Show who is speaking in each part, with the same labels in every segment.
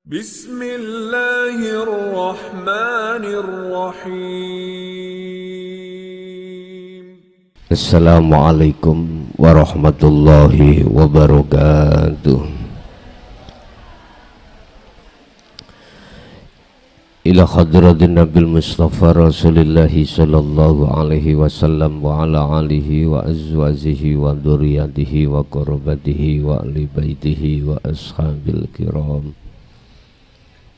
Speaker 1: Bismillahirrahmanirrahim.
Speaker 2: Assalamualaikum warahmatullahi wabarakatuh. Ila hadratin Nabil Mustafa Rasulillahi sallallahu alaihi wasallam wa ala alihi wa azwajihi wa dzurriyyatihi wa qurrabatihi wa ahli baitihi wa ashabil kiram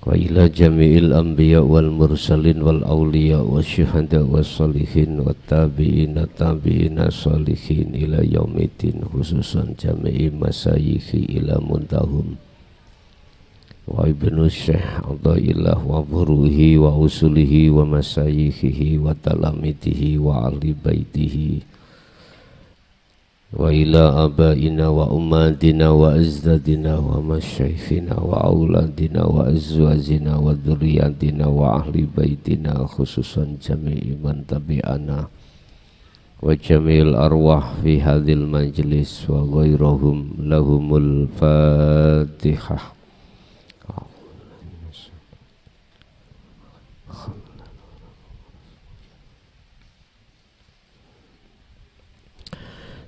Speaker 2: wa ila jami'il anbiya wal mursalin wal awliya wa syuhada wa salihin wa tabi'ina salihin ila yaumiddin, khususan jami'i masayikhi ila muntahum wa ibnu syekh Athaillah wa buruhi wa usulihi wa masayikhihi wa talamitihi wa ahli baitihi wa ila abaina wa ummatina wa azdadina wa masyaikhina wa auladina wa azwajina wa dzurriyyatina wa ahli baitina, khususan jami'i man tabi'ana wa jami'il arwah fi hadhil majlis wa ghairahum. Lahumul fatihah.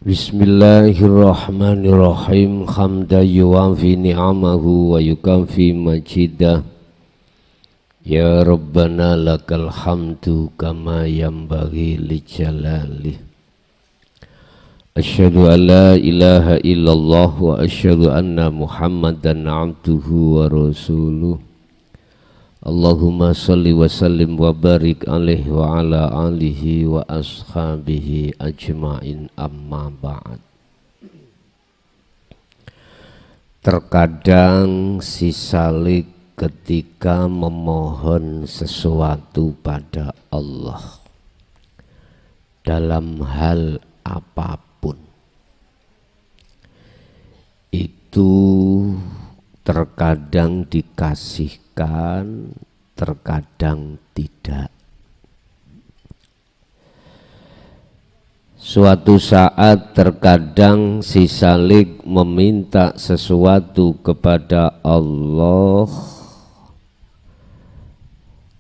Speaker 2: Bismillahirrahmanirrahim. Hamda yuwafi ni'amahu wa yukafi majidah. Ya Rabbana lakal hamdu kama yanbaghi li jalalih. Asyhadu an la ilaha illallah wa asyhadu anna Muhammadan abduhu wa rasuluh. Allahumma salli wa sallim wa barik alaihi wa ala alihi wa ashabihi ajma'in, amma ba'd. Terkadang si salik ketika memohon sesuatu pada Allah dalam hal apapun, itu terkadang dikasihkan, terkadang tidak. Suatu saat terkadang si salik meminta sesuatu kepada Allah,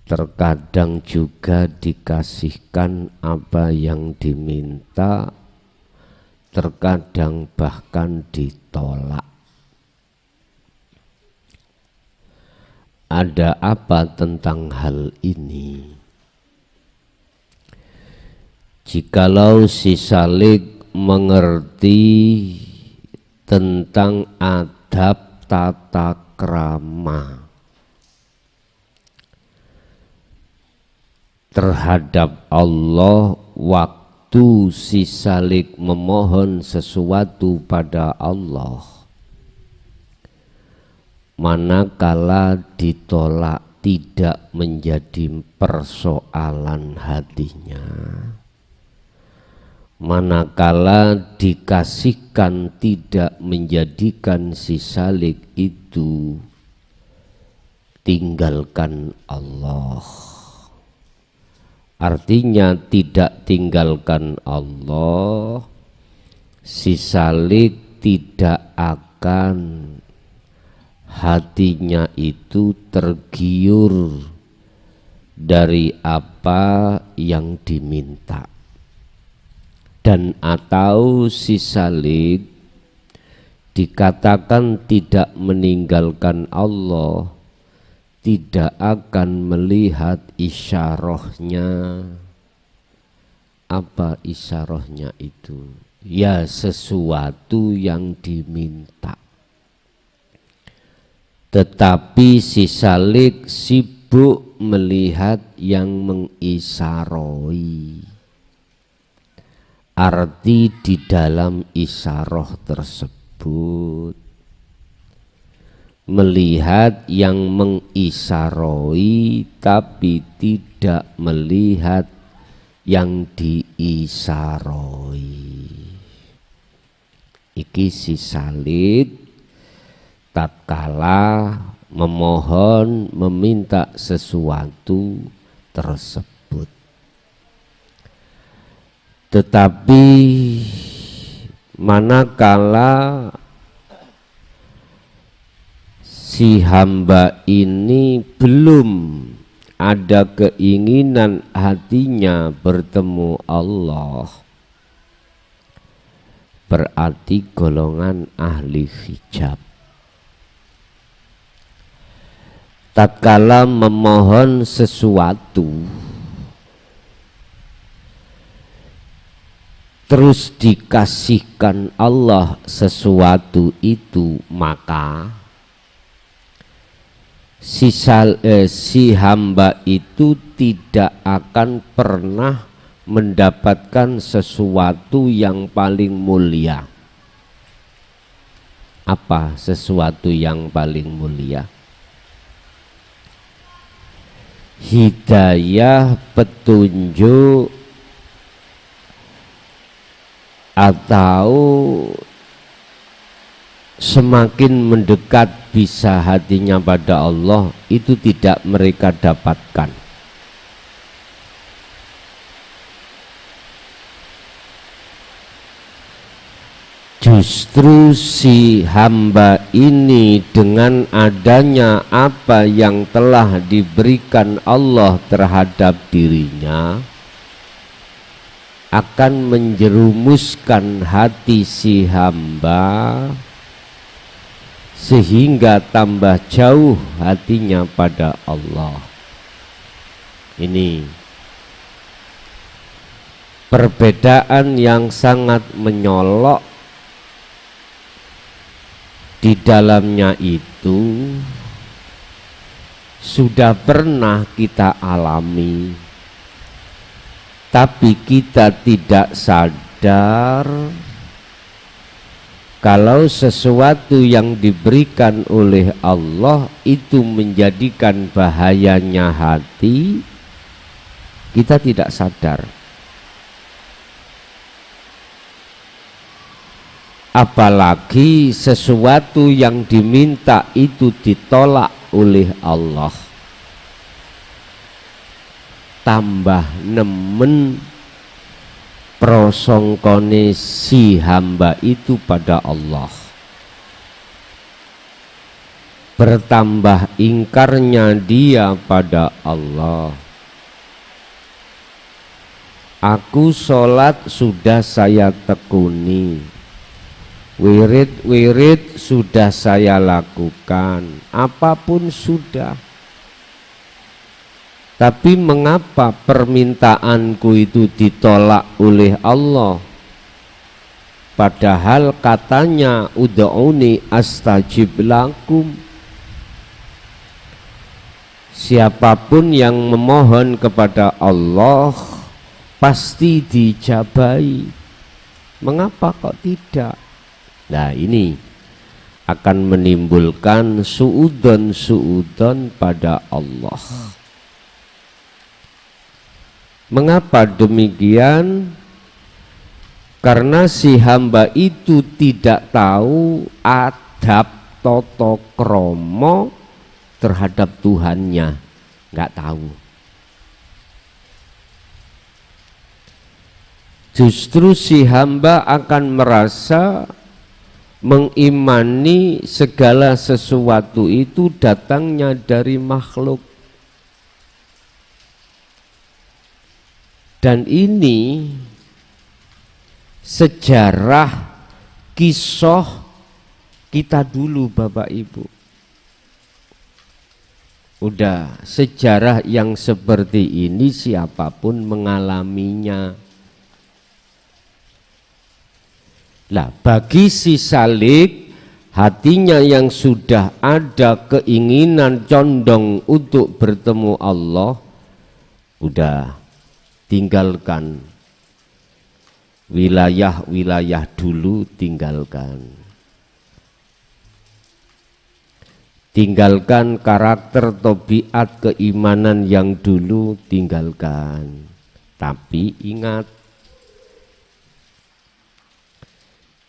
Speaker 2: terkadang juga dikasihkan apa yang diminta, terkadang bahkan ditolak. Ada apa tentang hal ini? Jikalau si salik mengerti tentang adab tata krama terhadap Allah waktu si salik memohon sesuatu pada Allah, manakala ditolak tidak menjadi persoalan hatinya, manakala dikasihkan tidak menjadikan si salik itu tinggalkan Allah. Artinya tidak tinggalkan Allah, si salik tidak akan hatinya itu tergiur dari apa yang diminta, dan atau si salik dikatakan tidak meninggalkan Allah, tidak akan melihat isyarahnya. Apa isyarahnya itu? Ya, sesuatu yang diminta. Tetapi si salik sibuk melihat yang mengisaroi. Arti di dalam isyarah tersebut, melihat yang mengisaroi tapi tidak melihat yang diisaroi. Iki si salik tatkala memohon meminta sesuatu tersebut. Tetapi manakala si hamba ini belum ada keinginan hatinya bertemu Allah, berarti golongan ahli hijab. Tatkala memohon sesuatu terus dikasihkan Allah sesuatu itu, maka si hamba itu tidak akan pernah mendapatkan sesuatu yang paling mulia. Apa sesuatu yang paling mulia? Hidayah, petunjuk, atau semakin mendekat bisa hatinya pada Allah, itu tidak mereka dapatkan. Justru si hamba ini dengan adanya apa yang telah diberikan Allah terhadap dirinya akan menjerumuskan hati si hamba sehingga tambah jauh hatinya pada Allah. Ini perbedaan yang sangat menyolok. Di dalamnya itu sudah pernah kita alami, tapi kita tidak sadar kalau sesuatu yang diberikan oleh Allah itu menjadikan bahayanya hati, kita tidak sadar. Apalagi sesuatu yang diminta itu ditolak oleh Allah, tambah nemen prosongkone si hamba itu pada Allah, bertambah ingkarnya dia pada Allah. Aku sholat sudah saya tekuni, wirid sudah saya lakukan, apapun sudah. Tapi mengapa permintaanku itu ditolak oleh Allah? Padahal katanya ud'uni astajib lakum. Siapapun yang memohon kepada Allah pasti dijabahi. Mengapa kok tidak? Nah, ini akan menimbulkan suudon pada Allah. Mengapa demikian? Karena si hamba itu tidak tahu adab tata krama terhadap Tuhannya, nggak tahu. Justru si hamba akan merasa mengimani segala sesuatu itu datangnya dari makhluk. Dan ini sejarah kisah kita dulu Bapak Ibu. Udah sejarah yang seperti ini siapapun mengalaminya. Lah, bagi si salik, hatinya yang sudah ada keinginan condong untuk bertemu Allah, udah tinggalkan wilayah-wilayah dulu, tinggalkan karakter, tabiat, keimanan yang dulu, tinggalkan. Tapi ingat,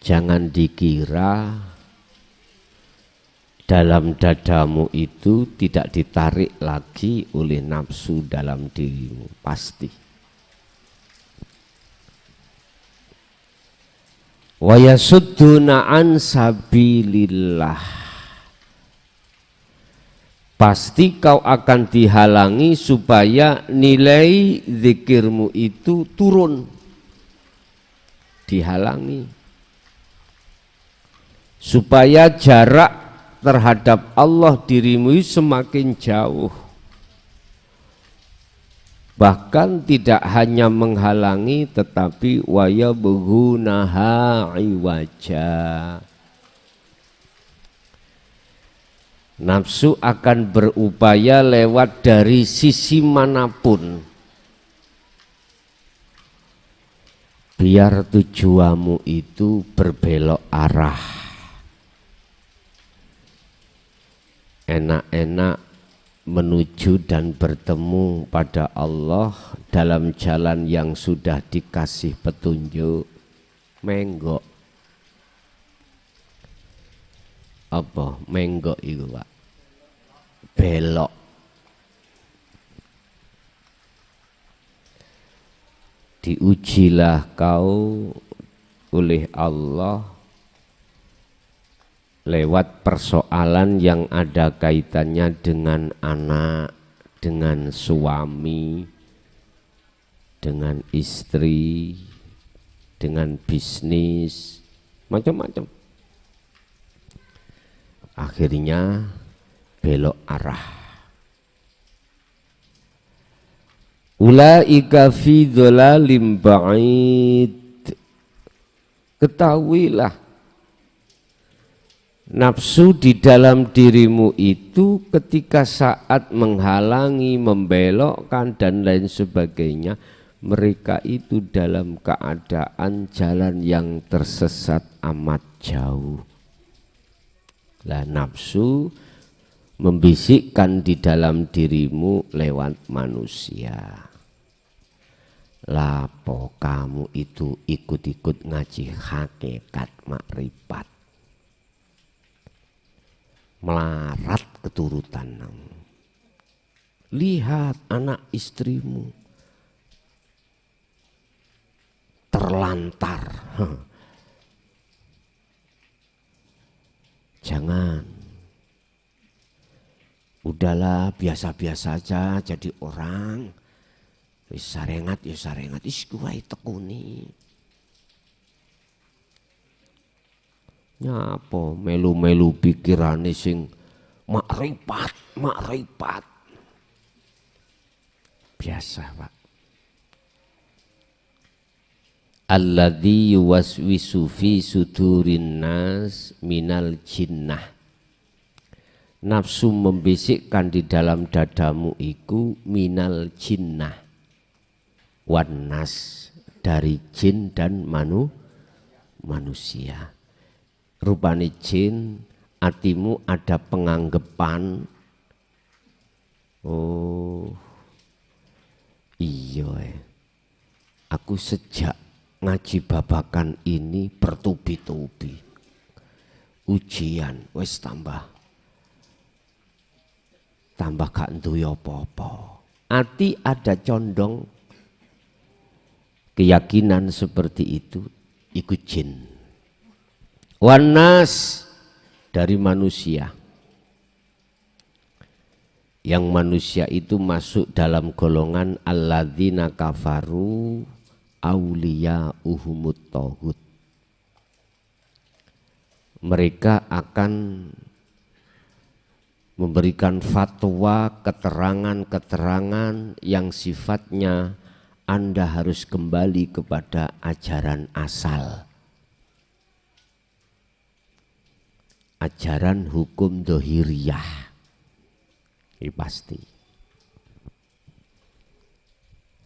Speaker 2: jangan dikira dalam dadamu itu tidak ditarik lagi oleh nafsu dalam dirimu, pasti. Wa yasudduna an sabilillah. pasti kau akan dihalangi supaya nilai zikirmu itu turun, dihalangi supaya jarak terhadap Allah dirimu semakin jauh. Bahkan tidak hanya menghalangi tetapi waya begunaha iwaja. Nafsu akan berupaya lewat dari sisi manapun biar tujuanmu itu berbelok arah. Enak-enak menuju dan bertemu pada Allah dalam jalan yang sudah dikasih petunjuk, menggok. Apa menggok itu Pak? Belok. Diujilah kau oleh Allah lewat persoalan yang ada kaitannya dengan anak, dengan suami, dengan istri, dengan bisnis, macam-macam. Akhirnya belok arah. Ulaika fi dhalalim ba'id. Ketahuilah nafsu di dalam dirimu itu ketika saat menghalangi, membelokkan dan lain sebagainya, mereka itu dalam keadaan jalan yang tersesat amat jauh. Lah nafsu membisikkan di dalam dirimu lewat manusia. Lapo kamu itu ikut-ikut ngaji hakikat makrifat, melarat keturutan. Lihat anak istrimu terlantar. Jangan. Udahlah biasa-biasa aja jadi orang. Wis sarengat ya sarengat, is kuwi tekuni. Nyapa melu-melu pikirane sing makrifat. Biasa, Pak. Alladzi yuwaswisu fi sudurin nas minal jinnah. Nafsu membisikkan di dalam dadamu iku minal jinnah. Wanas, dari jin dan manusia. Rupane jin, hatimu ada penganggepan. Oh iya, aku sejak ngaji babakan ini bertubi-tubi. Ujian wis tambah gak duwe apa-apa. Ati ada condong keyakinan seperti itu, ikut jin. Wanas, dari manusia. Yang manusia itu masuk dalam golongan alladzina kafaru auliya uhumut tauhid. Mereka akan memberikan fatwa, keterangan-keterangan yang sifatnya Anda harus kembali kepada ajaran asal. Ajaran hukum dohiriyah. Ini pasti.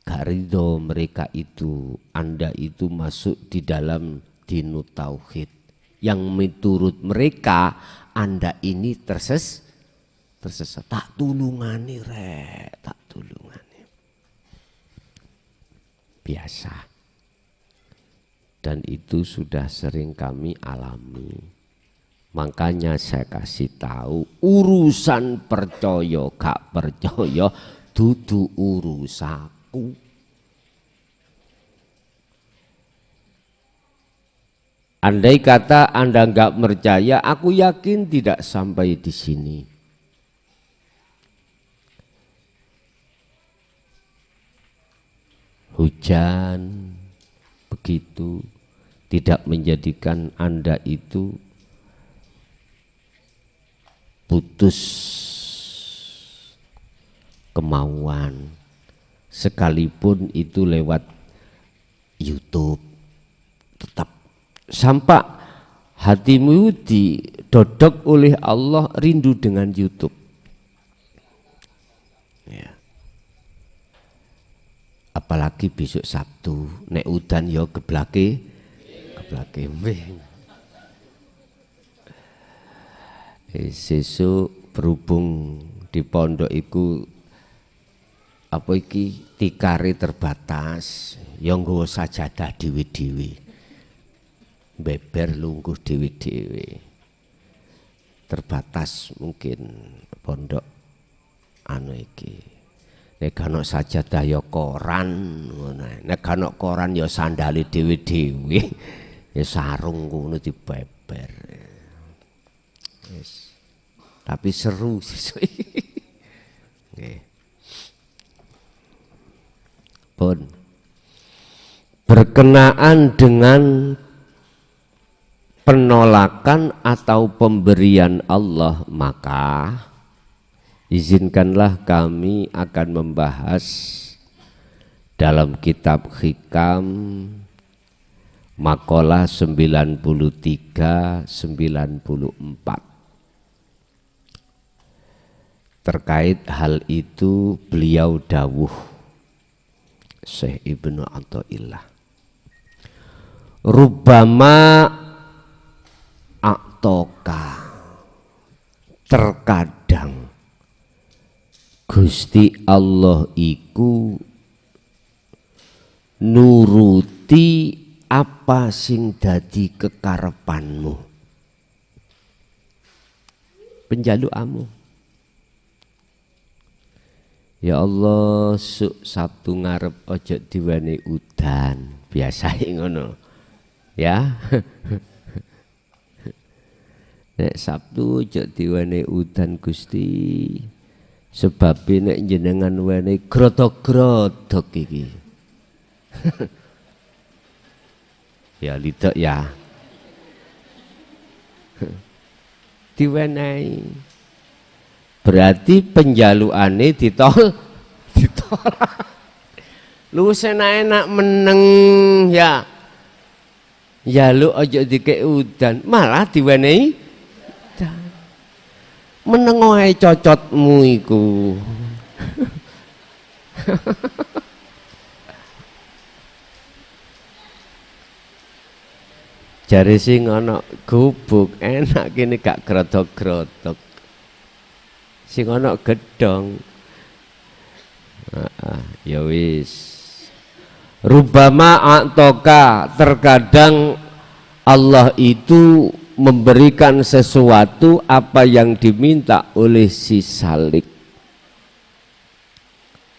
Speaker 2: Gak ridho mereka itu, Anda itu masuk di dalam dinu tauhid. Yang menurut mereka, Anda ini tersesat. Tak tulungani rek, tak tulungani. Biasa. Dan itu sudah sering kami alami. Makanya saya kasih tahu, urusan percaya gak percaya dudu urusaku. Andai kata Anda enggak percaya, aku yakin tidak sampai di sini. hujan begitu tidak menjadikan Anda itu putus kemauan, sekalipun itu lewat YouTube, tetap sampai hatimu didodok oleh Allah rindu dengan YouTube. Ya. Apalagi besok Sabtu, nek udan yo geblake sesuk berhubung di pondok iku apa iki tikare terbatas, ya nggawa sajadah dhewe-dhewe. Beber lungguh dhewe-dhewe. Terbatas mungkin pondok anu iki. Nek ana sajadah ya koran ngono. Nek ana koran ya sandale dhewe-dhewe. Ya sarung ngono dibeber. Yes. Tapi seru sih. Nggih. Pun berkenaan dengan penolakan atau pemberian Allah, maka izinkanlah kami akan membahas dalam kitab Hikam Makalah 93-94 terkait hal itu. Beliau dawuh Syekh Ibnu Athaillah, rubbama a'toka, terkadang Gusti Allah iku nuruti apa sing dadi kekarepanmu, penjalukanmu. Ya Allah, Sabtu ngarep ojo diwenehi udan, biasa ngono. Ya. Nek Sabtu ojo diwenehi udan Gusti. Sebab nek jenengan wenehi grotok-grotok iki. Ya lidak ya. Diwenehi. Berarti penjalukane ditolak. Lu enak meneng ya. Njaluk aja dikek udan, malah diwenehi udan. Meneng wae cocotmu iku. Jare sing ana gubuk enak kene gak grotok-grotok. Sing ana gedhong. Ya wis. Rubbama a'toka, terkadang Allah itu memberikan sesuatu apa yang diminta oleh si salik.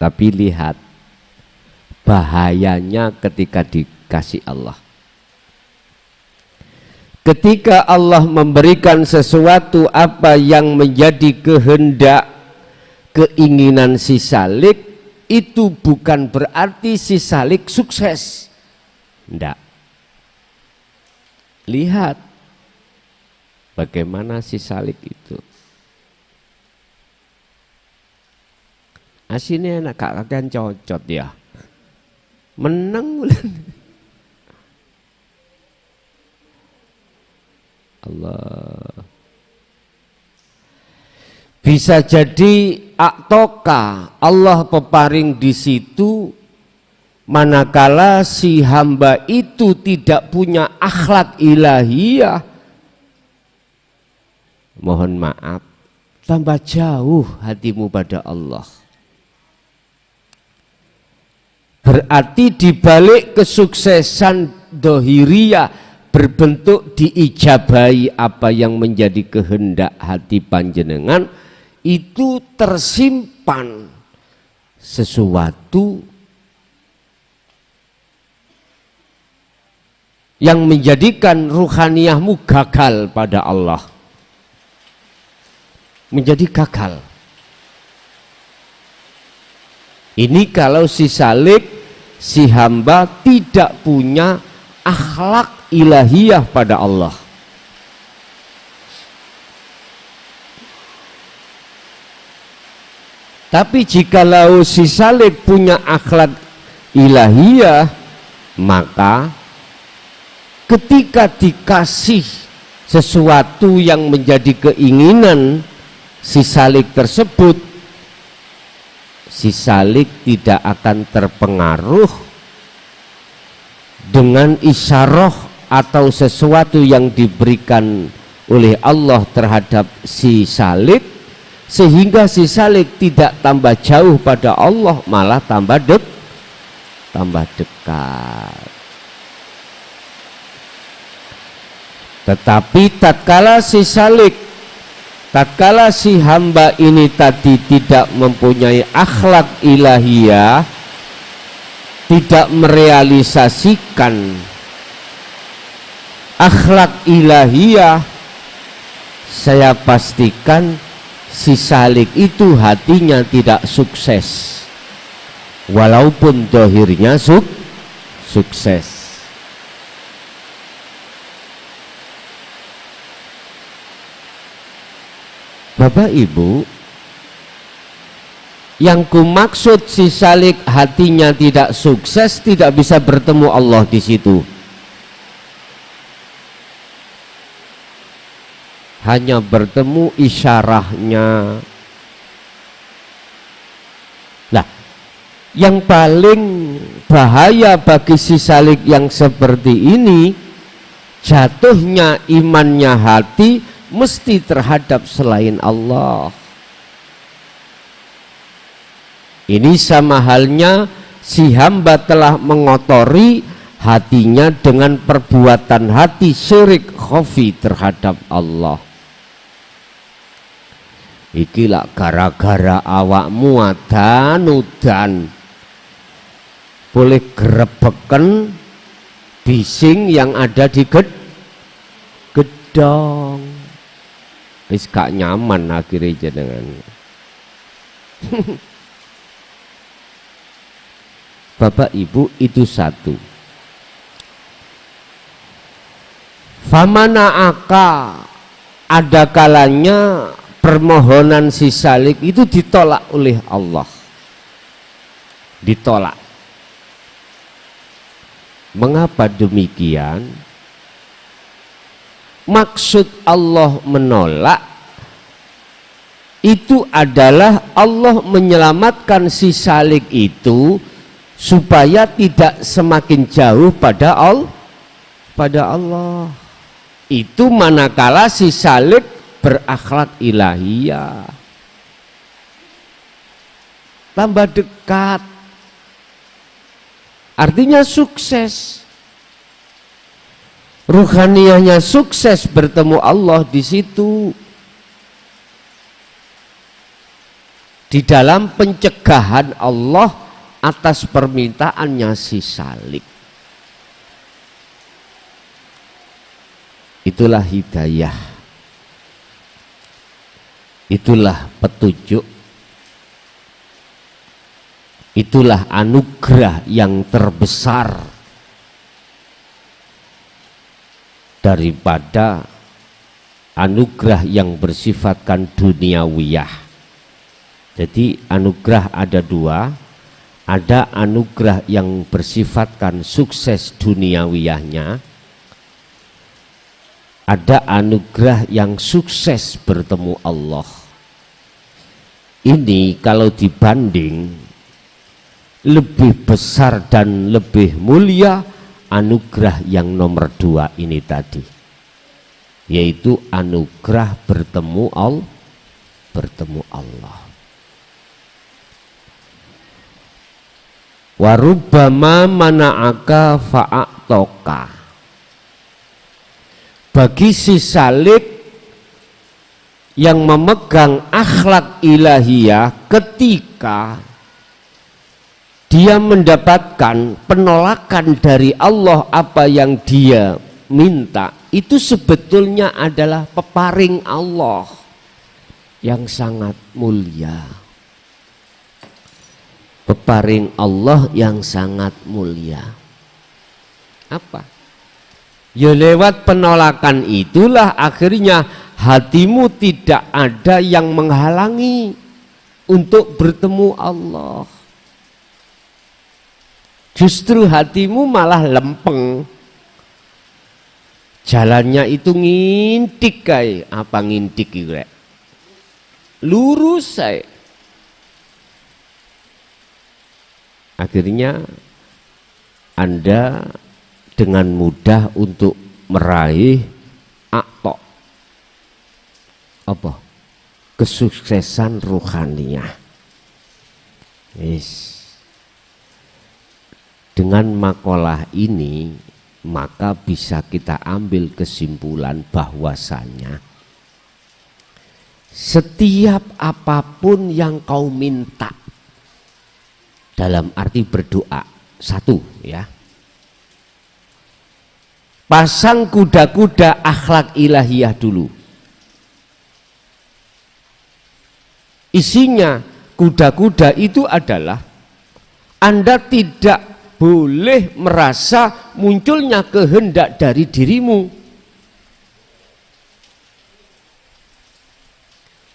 Speaker 2: Tapi lihat bahayanya ketika dikasih Allah. Ketika Allah memberikan sesuatu apa yang menjadi kehendak, keinginan si salik, itu bukan berarti si salik sukses. Tidak. Lihat bagaimana si salik itu. Aslinya enak kakak cocot ya. Menang bulan. Allah. Bisa jadi aktoka Allah peparing di situ manakala si hamba itu tidak punya akhlak ilahiyah. Mohon maaf, tambah jauh hatimu pada Allah. Berarti dibalik kesuksesan dohiriyah berbentuk diijabahi apa yang menjadi kehendak hati panjenengan, itu tersimpan sesuatu yang menjadikan ruhaniyahmu gagal pada Allah, menjadi gagal. Ini kalau si salik si hamba tidak punya akhlak ilahiyah pada Allah. Tapi jikalau si salik punya akhlak ilahiyah, maka ketika dikasih sesuatu yang menjadi keinginan si salik tersebut, si salik tidak akan terpengaruh dengan isyarah atau sesuatu yang diberikan oleh Allah terhadap si salik, sehingga si salik tidak tambah jauh pada Allah, malah tambah dekat. Tetapi tatkala si salik, tatkala si hamba ini tadi tidak mempunyai akhlak ilahiyah, tidak merealisasikan akhlak ilahiyah, saya pastikan si salik itu hatinya tidak sukses, walaupun dohirnya sukses. Bapak Ibu, yang kumaksud si salik hatinya tidak sukses, tidak bisa bertemu Allah di situ. Hanya bertemu isyarahnya. Nah, yang paling bahaya bagi si salik yang seperti ini, jatuhnya imannya hati mesti terhadap selain Allah. Ini sama halnya si hamba telah mengotori hatinya dengan perbuatan hati syirik khafi terhadap Allah. Iki lak gara-gara awakmu udan boleh grebeken bising yang ada di gedong. Wis gak nyaman akhirnya jenengan. Bapak Ibu, itu satu. Famana aka, ada kalanya permohonan si salik itu ditolak oleh Allah. Ditolak. Mengapa demikian? Maksud Allah menolak itu adalah Allah menyelamatkan si salik itu supaya tidak semakin jauh pada Allah. Itu manakala si salik berakhlak ilahiyah, tambah dekat, artinya sukses. Ruhaniyahnya sukses bertemu Allah di situ. Di dalam pencegahan Allah atas permintaannya si salik. Itulah hidayah. Itulah petunjuk. Itulah anugerah yang terbesar daripada anugerah yang bersifatkan duniawiyah. Jadi anugerah ada dua, ada anugerah yang bersifatkan sukses duniawiyahnya, ada anugerah yang sukses bertemu Allah. Ini kalau dibanding lebih besar dan lebih mulia anugerah yang nomor dua ini tadi, yaitu anugerah bertemu Allah. Warubbama mana'aka fa'atoka, bagi si salik yang memegang akhlak ilahiyah, ketika dia mendapatkan penolakan dari Allah apa yang dia minta, itu sebetulnya adalah peparing Allah yang sangat mulia. peparing Allah yang sangat mulia. Apa? Ya lewat penolakan itulah akhirnya hatimu tidak ada yang menghalangi untuk bertemu Allah. Justru hatimu malah lempeng. Jalannya itu ngintik kayak apa ngintik gitu, lurus saya. Akhirnya Anda dengan mudah untuk meraih apa? Kesuksesan ruhaniyah. Yes. Dengan makalah ini maka bisa kita ambil kesimpulan bahwasanya setiap apapun yang kau minta dalam arti berdoa, satu ya, pasang kuda-kuda akhlak ilahiyah dulu. Isinya kuda-kuda itu adalah Anda tidak boleh merasa munculnya kehendak dari dirimu,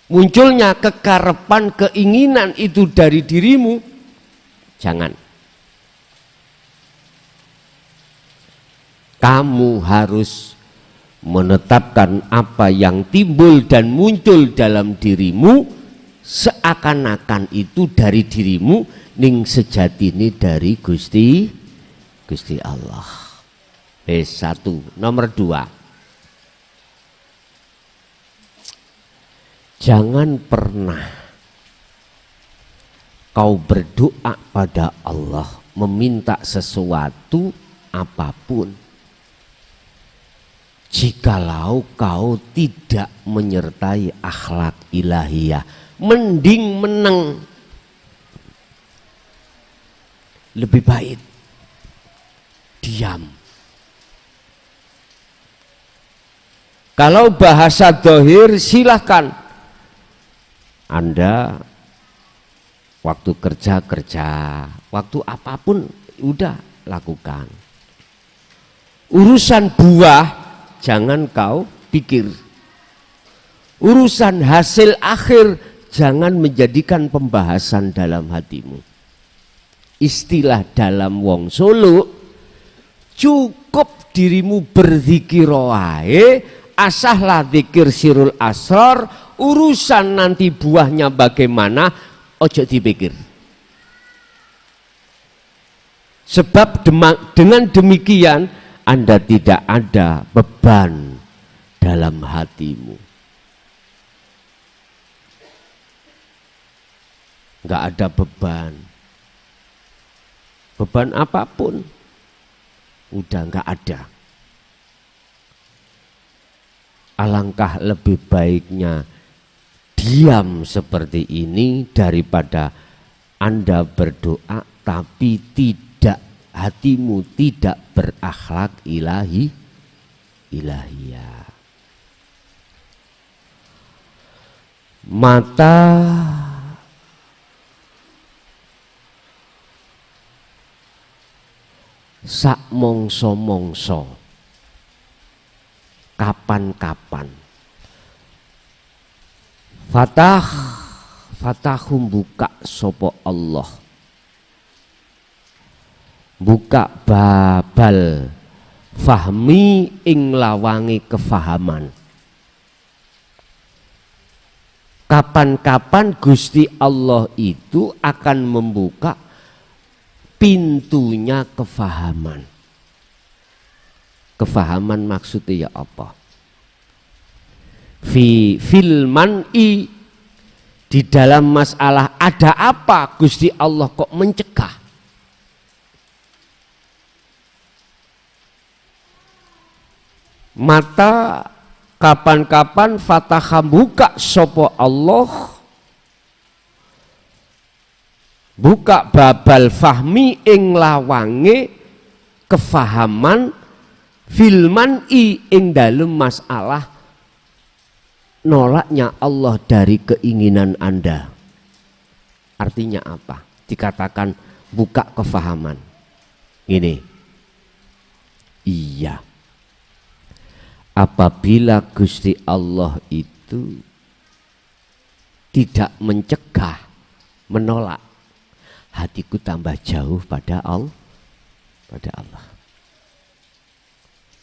Speaker 2: munculnya kekarepan, keinginan itu dari dirimu. Jangan. Kamu harus menetapkan apa yang timbul dan muncul dalam dirimu seakan-akan itu dari dirimu, ning sejatine dari Gusti Allah. Satu. Nomor dua, jangan pernah kau berdoa pada Allah meminta sesuatu apapun jikalau kau tidak menyertai akhlak ilahiyah. Mending menang, lebih baik diam. Kalau bahasa dohir silahkan Anda waktu kerja, waktu apapun udah lakukan. Urusan buah jangan kau pikir, urusan hasil akhir jangan menjadikan pembahasan dalam hatimu. Istilah dalam wong Solo, cukup dirimu berzikir wae, asahlah zikir sirul asrar, urusan nanti buahnya bagaimana ojo dipikir. Sebab dengan demikian Anda tidak ada beban dalam hatimu, nggak ada beban apapun, udah nggak ada. Alangkah lebih baiknya diam seperti ini daripada Anda berdoa tapi hatimu tidak berakhlak ilahiyah. Mata sak mongso-mongso, kapan-kapan fatahum buka sopo Allah, buka babal fahmi ing lawangi kefahaman. Kapan-kapan Gusti Allah itu akan membuka pintunya kefahaman. Kefahaman maksudnya ya apa? Filman'i, di dalam masalah ada apa Gusti Allah kok mencegah? Mata kapan-kapan fataham buka sopo Allah, buka babal fahmi ing lawange kefahaman, filman'i ing dalem masalah nolaknya Allah dari keinginan Anda. Artinya apa? dikatakan buka kefahaman. Ini, iya, apabila Gusti Allah itu tidak mencegah, menolak, hatiku tambah jauh pada Allah.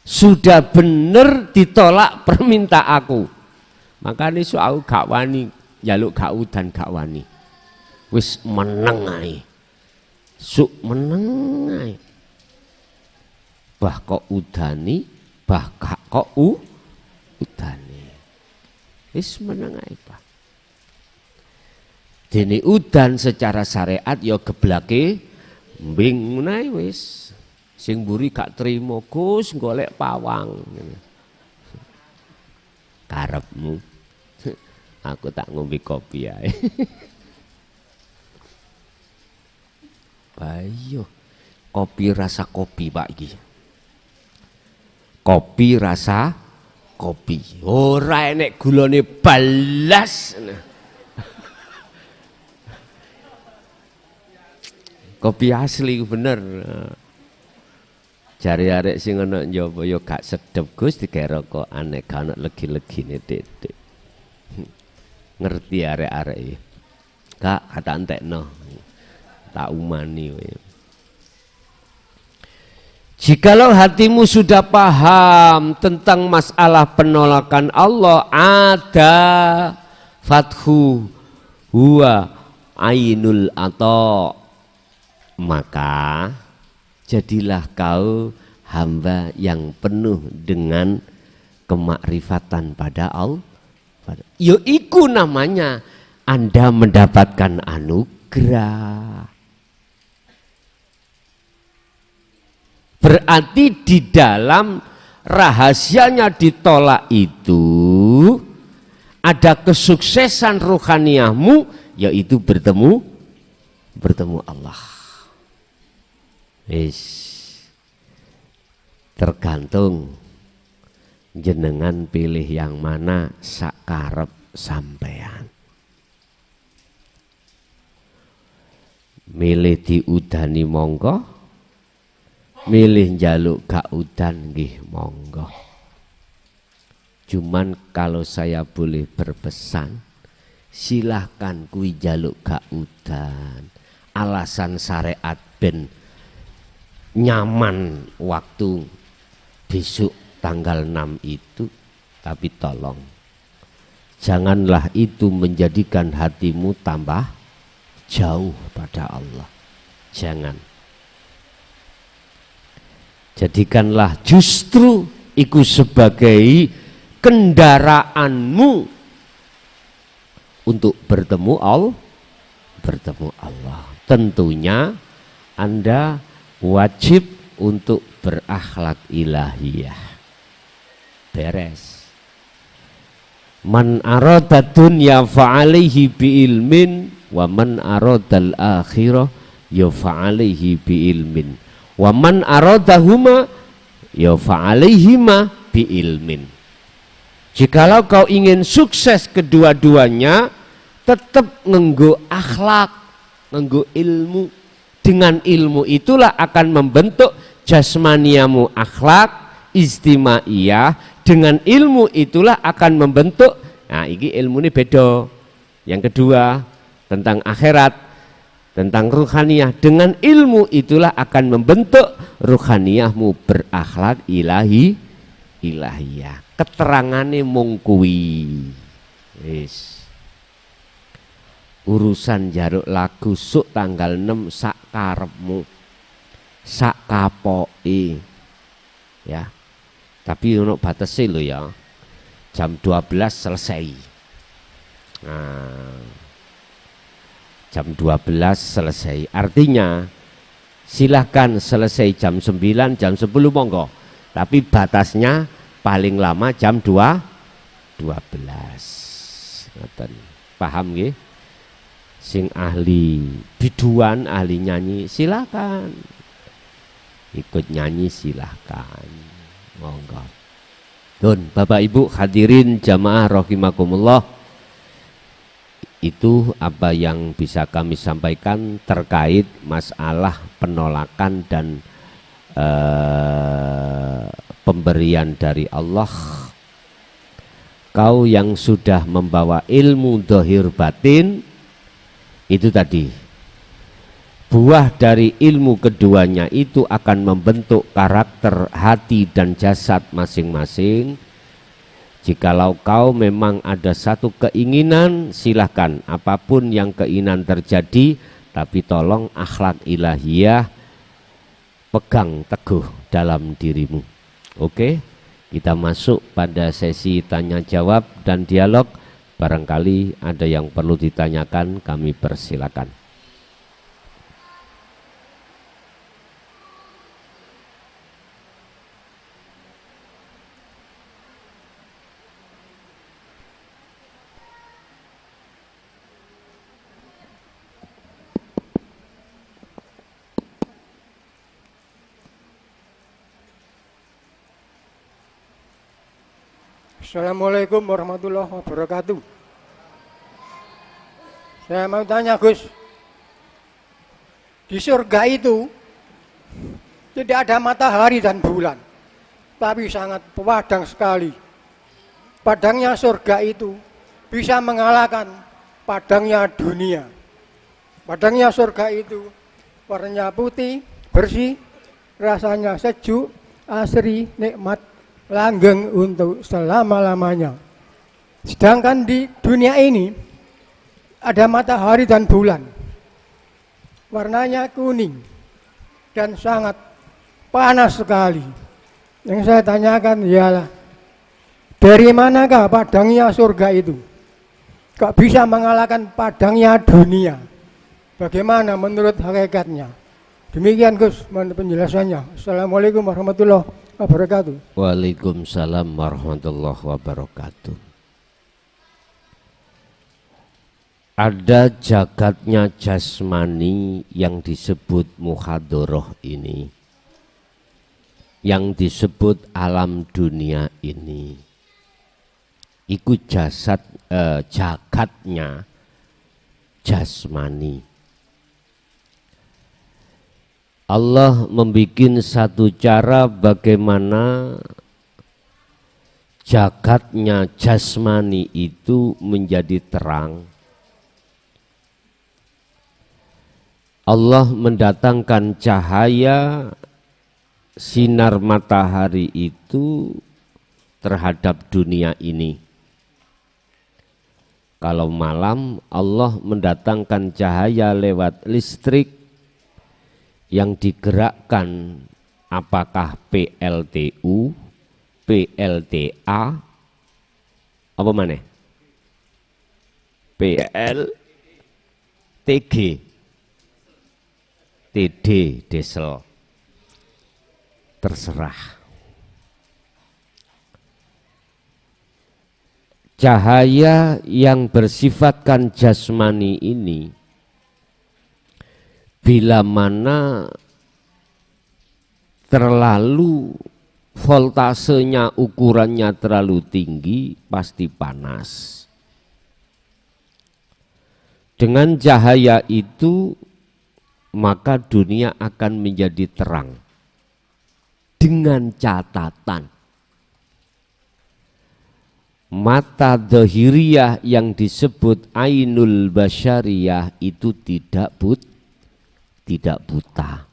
Speaker 2: Sudah bener ditolak perminta aku, makanya aku gak wani njaluk gak udan, gak wani, wis meneng ae, meneng ae. Bah kok udani, bah kok udani, wis meneng ae Pak. Dene udan secara syariat ya geblake mbing nae wis. Sing mburi gak trimo, Gus golek pawang. Karepmu. Aku tak ngombe kopi ae. Ayo. Kopi rasa kopi Pak iki. Kopi rasa kopi. Ora enek gulane balas. Kopi asli bener. Jari arek sing ana njaba ya gak sedep Gus dikira kok aneh gak ana legi-legine titik. Ngerti arek-arek iki. Kak kata entekno. Tak umani we. Jikalau hatimu sudah paham tentang masalah penolakan Allah, ada fathu huwa ainul ato, maka jadilah kau hamba yang penuh dengan kemakrifatan pada Allah. Yo iku namanya Anda mendapatkan anugerah. Berarti di dalam rahasianya ditolak itu ada kesuksesan rohaniahmu, yaitu bertemu Allah. Tergantung jenengan pilih yang mana sakarep sampean. Milih diudani monggo, milih njaluk gak udan nggih monggo. Cuman kalau saya boleh berpesan, silahkan kui njaluk gak udan. Alasan syariat ben nyaman waktu besok tanggal 6 itu, tapi tolong janganlah itu menjadikan hatimu tambah jauh pada Allah. Jangan. Jadikanlah justru itu sebagai kendaraanmu untuk bertemu Allah. Tentunya Anda wajib untuk berakhlak ilahiyah. Beres. Man arada dunya fa'alaihi biilmin, wa man aradal akhirah ya fa'alaihi biilmin, wa man aradahuma ya fa'alaihima biilmin. Jikalau kau ingin sukses kedua-duanya, tetap nganggo akhlak, nganggo ilmu. Dengan ilmu itulah akan membentuk jasmaniamu akhlak istimaiyah. Dengan ilmu itulah akan membentuk, nah ini ilmu ini beda. Yang kedua tentang akhirat, tentang ruhaniyah. Dengan ilmu itulah akan membentuk ruhaniyahmu berakhlak ilahiyah. Keterangane mung kuwi. Wis. Urusan jaruk lagu suk tanggal 6 sak karepmu, sak kapoke ya, tapi ono batese lho ya, jam 12 selesai. Nah, jam 12 selesai artinya silahkan selesai jam 9, jam 10 monggo, tapi batasnya paling lama jam 12. Paham nggih? Sing ahli biduan, ahli nyanyi silakan ikut nyanyi, silakan monggo. Bapak Ibu hadirin jamaah rahimakumullah, Itu apa yang bisa kami sampaikan terkait masalah penolakan dan pemberian dari Allah. Kau yang sudah membawa ilmu dohir batin, itu tadi buah dari ilmu keduanya itu akan membentuk karakter hati dan jasad masing-masing. Jikalau kau memang ada satu keinginan, silahkan apapun yang keinginan terjadi, tapi tolong akhlak ilahiyah pegang teguh dalam dirimu. Oke, kita masuk pada sesi tanya jawab dan dialog. Barangkali ada yang perlu ditanyakan, kami persilakan.
Speaker 1: Assalamualaikum warahmatullahi wabarakatuh. Saya mau tanya Gus, di surga itu tidak ada matahari dan bulan, tapi sangat padang sekali. Padangnya surga itu bisa mengalahkan padangnya dunia. Padangnya surga itu warnanya putih, bersih, rasanya sejuk, asri, nikmat, langgeng untuk selama-lamanya. Sedangkan di dunia ini ada matahari dan bulan, warnanya kuning dan sangat panas sekali. Yang saya tanyakan ialah, dari manakah padangnya surga itu? Kok bisa mengalahkan padangnya dunia? Bagaimana menurut hakikatnya? Demikian Gus penjelasannya. Assalamualaikum warahmatullahi wabarakatuh.
Speaker 2: Waalaikumsalam warahmatullahi wabarakatuh. Ada jagatnya jasmani yang disebut muhadharah ini, yang disebut alam dunia ini. Ikut jagatnya jasmani. Allah membuat satu cara bagaimana jagatnya jasmani itu menjadi terang. Allah mendatangkan cahaya sinar matahari itu terhadap dunia ini. Kalau malam Allah mendatangkan cahaya lewat listrik yang digerakkan, apakah PLTU, PLTA, apa mana? PLTG, TD, diesel, terserah. Cahaya yang bersifatkan jasmani ini bila mana terlalu voltasenya, ukurannya terlalu tinggi, pasti panas. Dengan cahaya itu maka dunia akan menjadi terang. Dengan catatan mata dhahiriyah yang disebut ainul basyariyah itu tidak buta.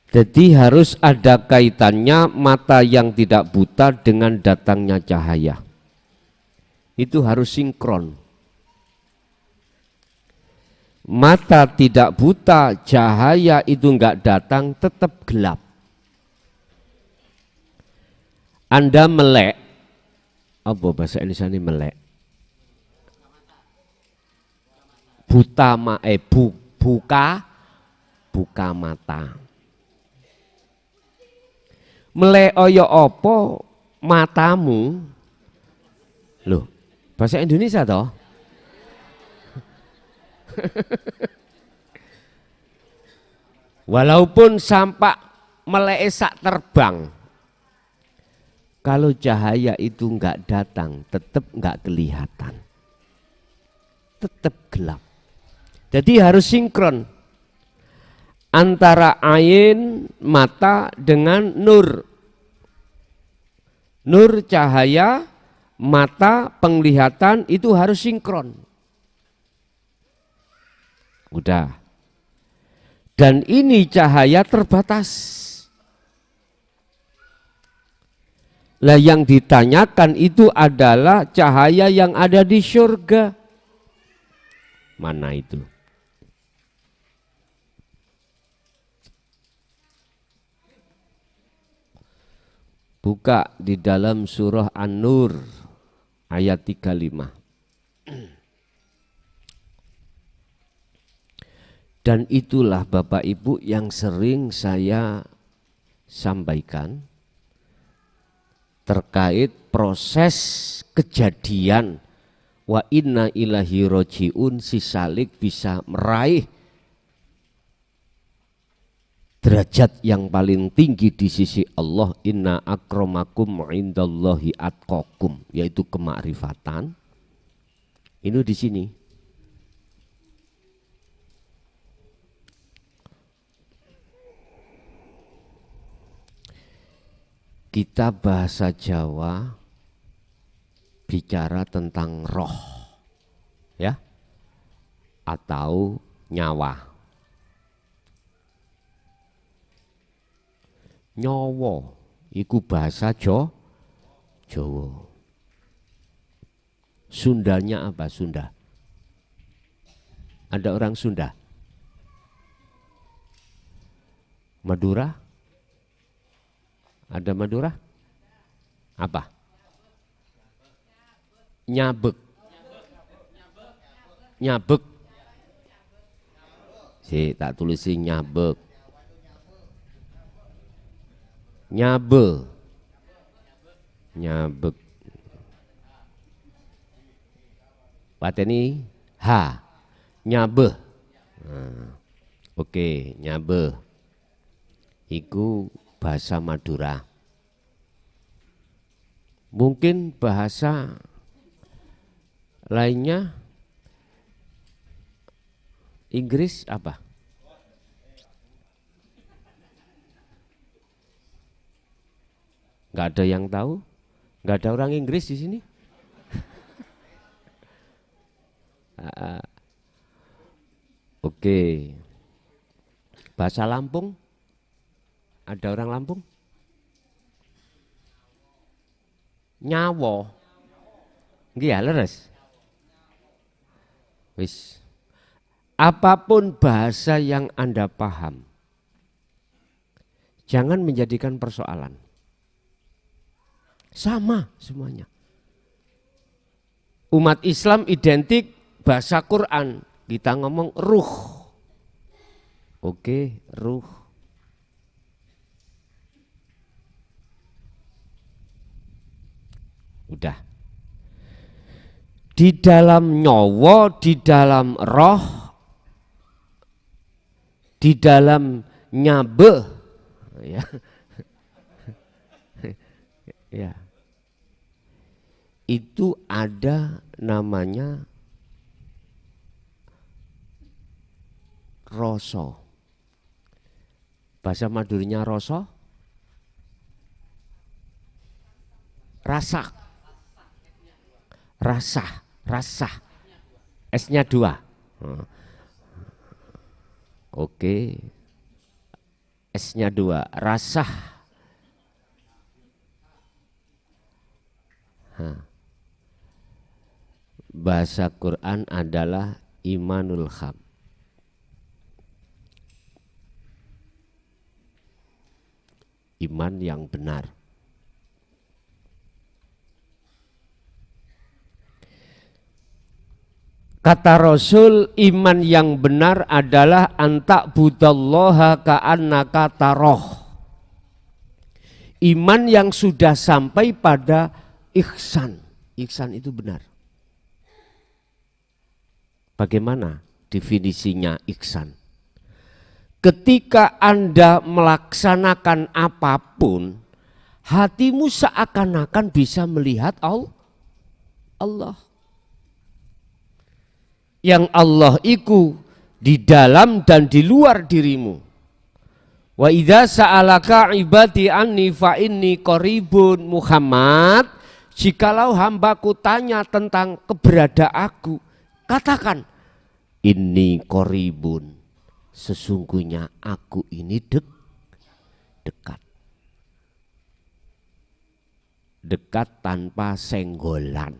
Speaker 2: Jadi harus ada kaitannya mata yang tidak buta dengan datangnya cahaya. Itu harus sinkron. Mata tidak buta, cahaya itu enggak datang, tetap gelap. Anda melek, apa bahasa Indonesia ini melek? Buta buka mata. Melek oyo opo matamu? Loh, bahasa Indonesia toh? Walaupun sampak melek sak terbang, kalau cahaya itu enggak datang, tetap enggak kelihatan. tetap gelap. Jadi harus sinkron antara ain mata dengan nur. Nur cahaya, mata, penglihatan itu harus sinkron. Udah. Dan ini cahaya terbatas. Lah yang ditanyakan itu adalah cahaya yang ada di surga. Mana itu? Buka di dalam surah An-Nur ayat 35. Dan itulah Bapak Ibu yang sering saya sampaikan terkait proses kejadian wa inna ilahi roji'un, si salik bisa meraih derajat yang paling tinggi di sisi Allah. Inna akramakum indallahi atqakum, yaitu kemakrifatan. Ini di sini. Kita bahasa Jawa bicara tentang roh, ya, atau nyawa. Nyawa iku bahasa Jawa. Sundanya apa Sunda? Ada orang Sunda? Madura? Ada Madura? Apa? Nyabek. Nyabek. Si tak tulisin nyabek. Nyabe. Nyabek. Pateni H. Nyabe. Nah, oke, nyabe. Iku bahasa Madura. Mungkin bahasa lainnya Inggris apa? Nggak ada yang tahu? Nggak ada orang Inggris di sini? Oke. Bahasa Lampung? Ada orang Lampung? Nyawo. Nggih ya, leres. Wis. Apapun bahasa yang Anda paham, jangan menjadikan persoalan. Sama semuanya. Umat Islam identik bahasa Quran. Kita ngomong ruh. Oke, ruh. Udah. Di dalam nyawa, di dalam roh, di dalam nyabe, ya. Ya. Itu ada namanya rasa. Bahasa Madurinya rasa, rasa. Rasa. S-nya 2. Oke. S-nya 2, rasa. Bahasa Quran adalah imanul kham. Iman yang benar. Kata Rasul, iman yang benar adalah antak budallaha ka'annaka taroh. Iman yang sudah sampai pada ihsan. Ihsan itu benar. Bagaimana definisinya ihsan? Ketika Anda melaksanakan apapun, hatimu seakan-akan bisa melihat Allah. yang Allah iku di dalam dan di luar dirimu. Wa idza sa'alaka ibadi anni fa inni qaribun. Muhammad, jikalau hambaku tanya tentang keberadaan aku, katakan inni qaribun, sesungguhnya aku ini dekat. Dekat tanpa senggolan.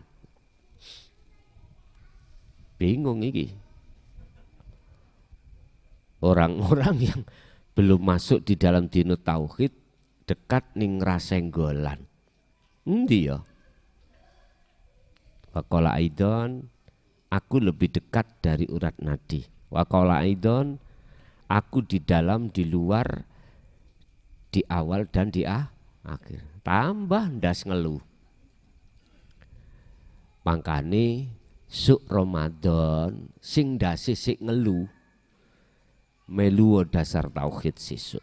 Speaker 2: Bingung iki orang-orang yang belum masuk di dalam dino tauhid, dekat ning rasenggolan. Endi ya? Waqala aidon, aku lebih dekat dari urat nadi. Waqala aidon, aku di dalam, di luar, di awal dan di akhir. Tambah ndas ngeluh. Mangkane suk Ramadan sing ndase sik ngeluh melu dasar tauhid sesuk.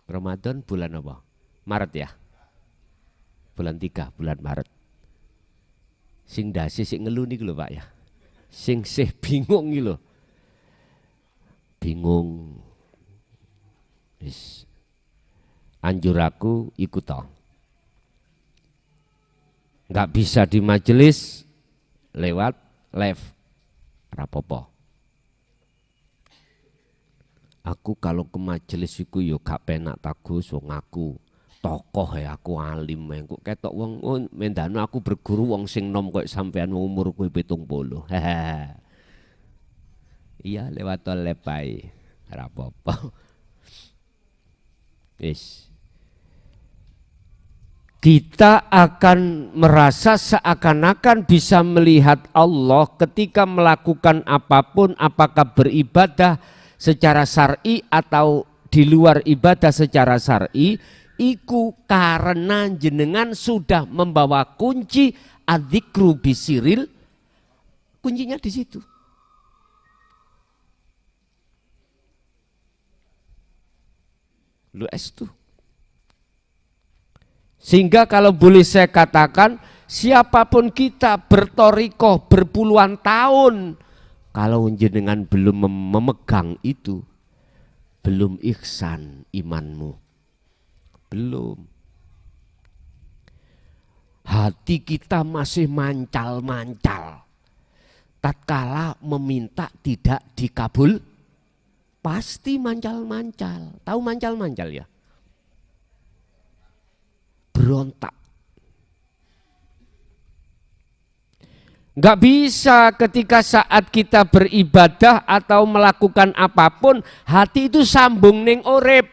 Speaker 2: Ramadan bulan apa? Maret ya? Bulan 3, bulan Maret. Sing ndase sik ngeluh niku lho Pak ya. Sing sih bingung iki lho. Bingung. Wis anjur aku ikut toh. Nggak bisa di majelis lewat live rapopo. Aku kalau ke majelis iku yo gak penak tagus wong aku tokoh ya, aku alim kok ketok wong mendano aku berguru wong sing nom kok sampean umur kuwi 70. Iya lewat live ae rapopo. Wis. Kita akan merasa seakan-akan bisa melihat Allah ketika melakukan apapun, apakah beribadah secara syar'i atau di luar ibadah secara syar'i, iku karena jenengan sudah membawa kunci adzikru bisiril, kuncinya di situ. Lu estu. Sehingga kalau boleh saya katakan, siapapun kita bertorikoh berpuluhan tahun, kalau jenengan belum memegang itu, belum ihsan imanmu. Belum. Hati kita masih mancal-mancal. Tatkala meminta tidak dikabul, pasti mancal-mancal. Tahu mancal-mancal ya? Berontak. Nggak bisa ketika saat kita beribadah atau melakukan apapun, hati itu sambung ning urip.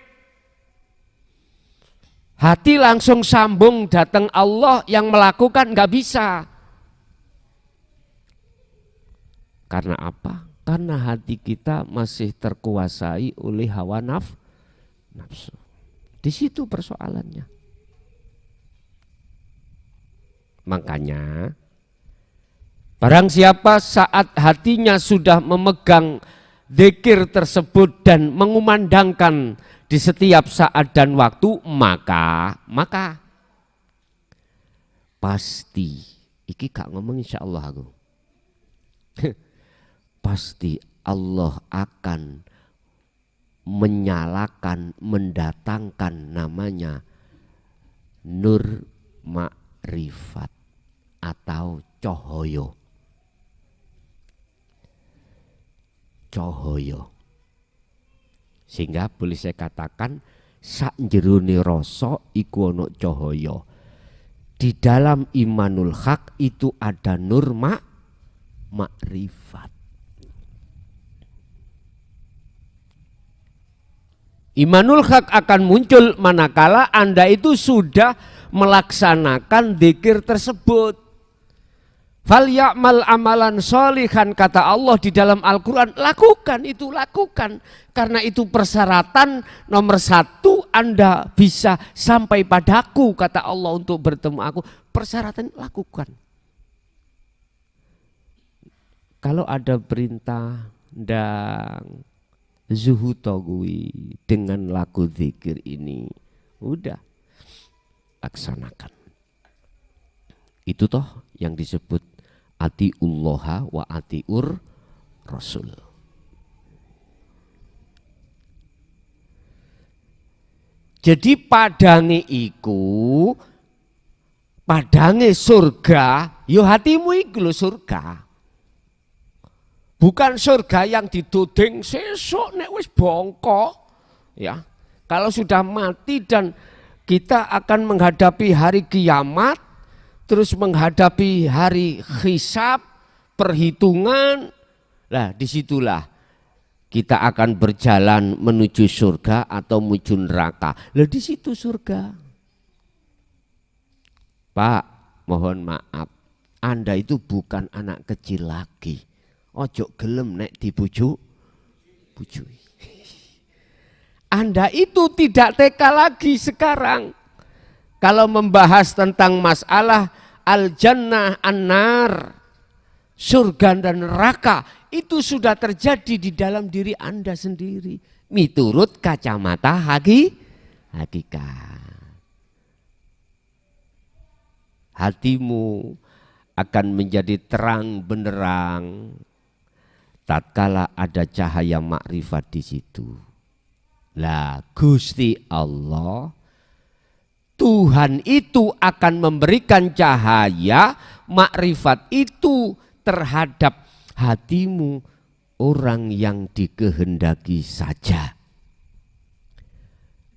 Speaker 2: Hati langsung sambung datang Allah yang melakukan, nggak bisa. Karena apa? Karena hati kita masih terkuasai oleh hawa nafsu. Di situ persoalannya. Makanya barang siapa saat hatinya sudah memegang zikir tersebut dan mengumandangkan di setiap saat dan waktu, maka pasti iki gak ngomong insyaallah aku. Pasti Allah akan menyalakan, mendatangkan namanya nur ma'rifat atau cahaya. Cahaya. Sehingga boleh saya katakan sak jerone rasa iku ana cahaya. Di dalam imanul haq itu ada nur ma'rifat. Imanul haq akan muncul manakala Anda itu sudah melaksanakan zikir tersebut. Fal ya'mal amalan sholihan, kata Allah di dalam Al-Quran. Lakukan itu, lakukan. Karena itu persyaratan nomor 1 Anda bisa sampai padaku, kata Allah, untuk bertemu aku. Persyaratan lakukan. Kalau ada perintah dan zuhud togwi dengan laku zikir ini, udah laksanakan. Itu toh yang disebut atiullaha wa atiur rasul. Jadi padange iku, padange surga, yo hatimu iku lho surga. Bukan surga yang dituding sesuk nek wis bongkok, ya. Kalau sudah mati dan kita akan menghadapi hari kiamat, terus menghadapi hari hisab, perhitungan, lah disitulah kita akan berjalan menuju surga atau menuju neraka. Lah di situ surga. Pak, mohon maaf, Anda itu bukan anak kecil lagi. Ojo gelem nek dibujuk, bujui. Anda itu tidak TK lagi sekarang. Kalau membahas tentang masalah al-jannah an-nar, surga dan neraka, itu sudah terjadi di dalam diri Anda sendiri. Miturut kacamata hakikat. Hatimu akan menjadi terang benderang tatkala ada cahaya makrifat di situ. Lah Gusti Allah, Tuhan itu akan memberikan cahaya makrifat itu terhadap hatimu orang yang dikehendaki saja.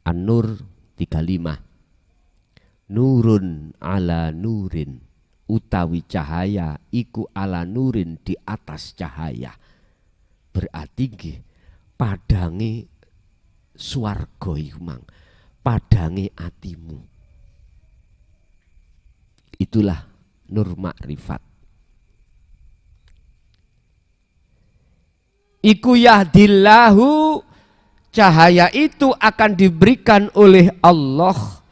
Speaker 2: An-Nur 35. Nurun ala nurin, utawi cahaya iku ala nurin di atas cahaya. Berarti nggih padange swarga iku mang, padange atimu. Itulah nur makrifat. Iku yahdillahu, cahaya itu akan diberikan oleh Allah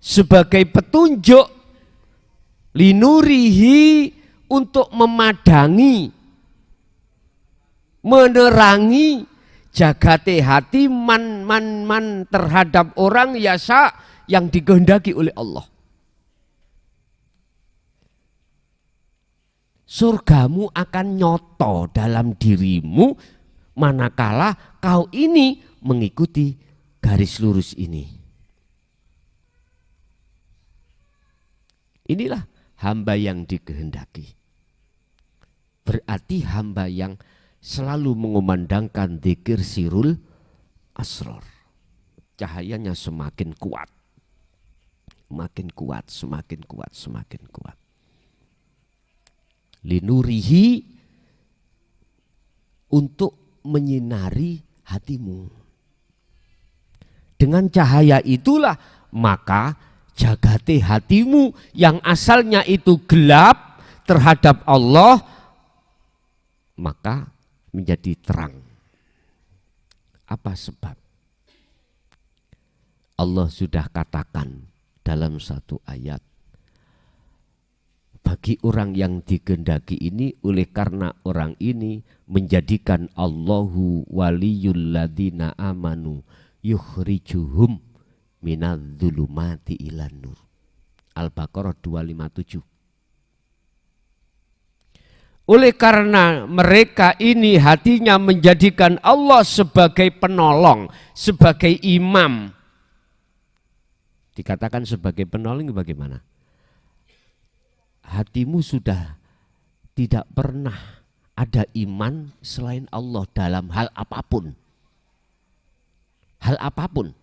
Speaker 2: sebagai petunjuk linurihi, untuk memadangi, menerangi jagate hati man terhadap orang yasa yang dikehendaki oleh Allah. Surgamu akan nyoto dalam dirimu manakala kau ini mengikuti garis lurus ini. Inilah hamba yang dikehendaki. Berarti hamba yang selalu mengumandangkan dzikir sirul asror. Cahayanya semakin kuat. Makin kuat, semakin kuat, semakin kuat. Linurihi, untuk menyinari hatimu. Dengan cahaya itulah maka jagate hatimu yang asalnya itu gelap terhadap Allah, maka menjadi terang. Apa sebab? Allah sudah katakan dalam satu ayat, bagi orang yang dikehendaki ini, oleh karena orang ini menjadikan Allahu waliyul ladina amanu yukhrijuhum minadz-dzulumati ilan nur. Al-Baqarah 257. Oleh karena mereka ini hatinya menjadikan Allah sebagai penolong, sebagai imam. Dikatakan sebagai penolong bagaimana? Hatimu sudah tidak pernah ada iman selain Allah dalam hal apapun. Hal apapun.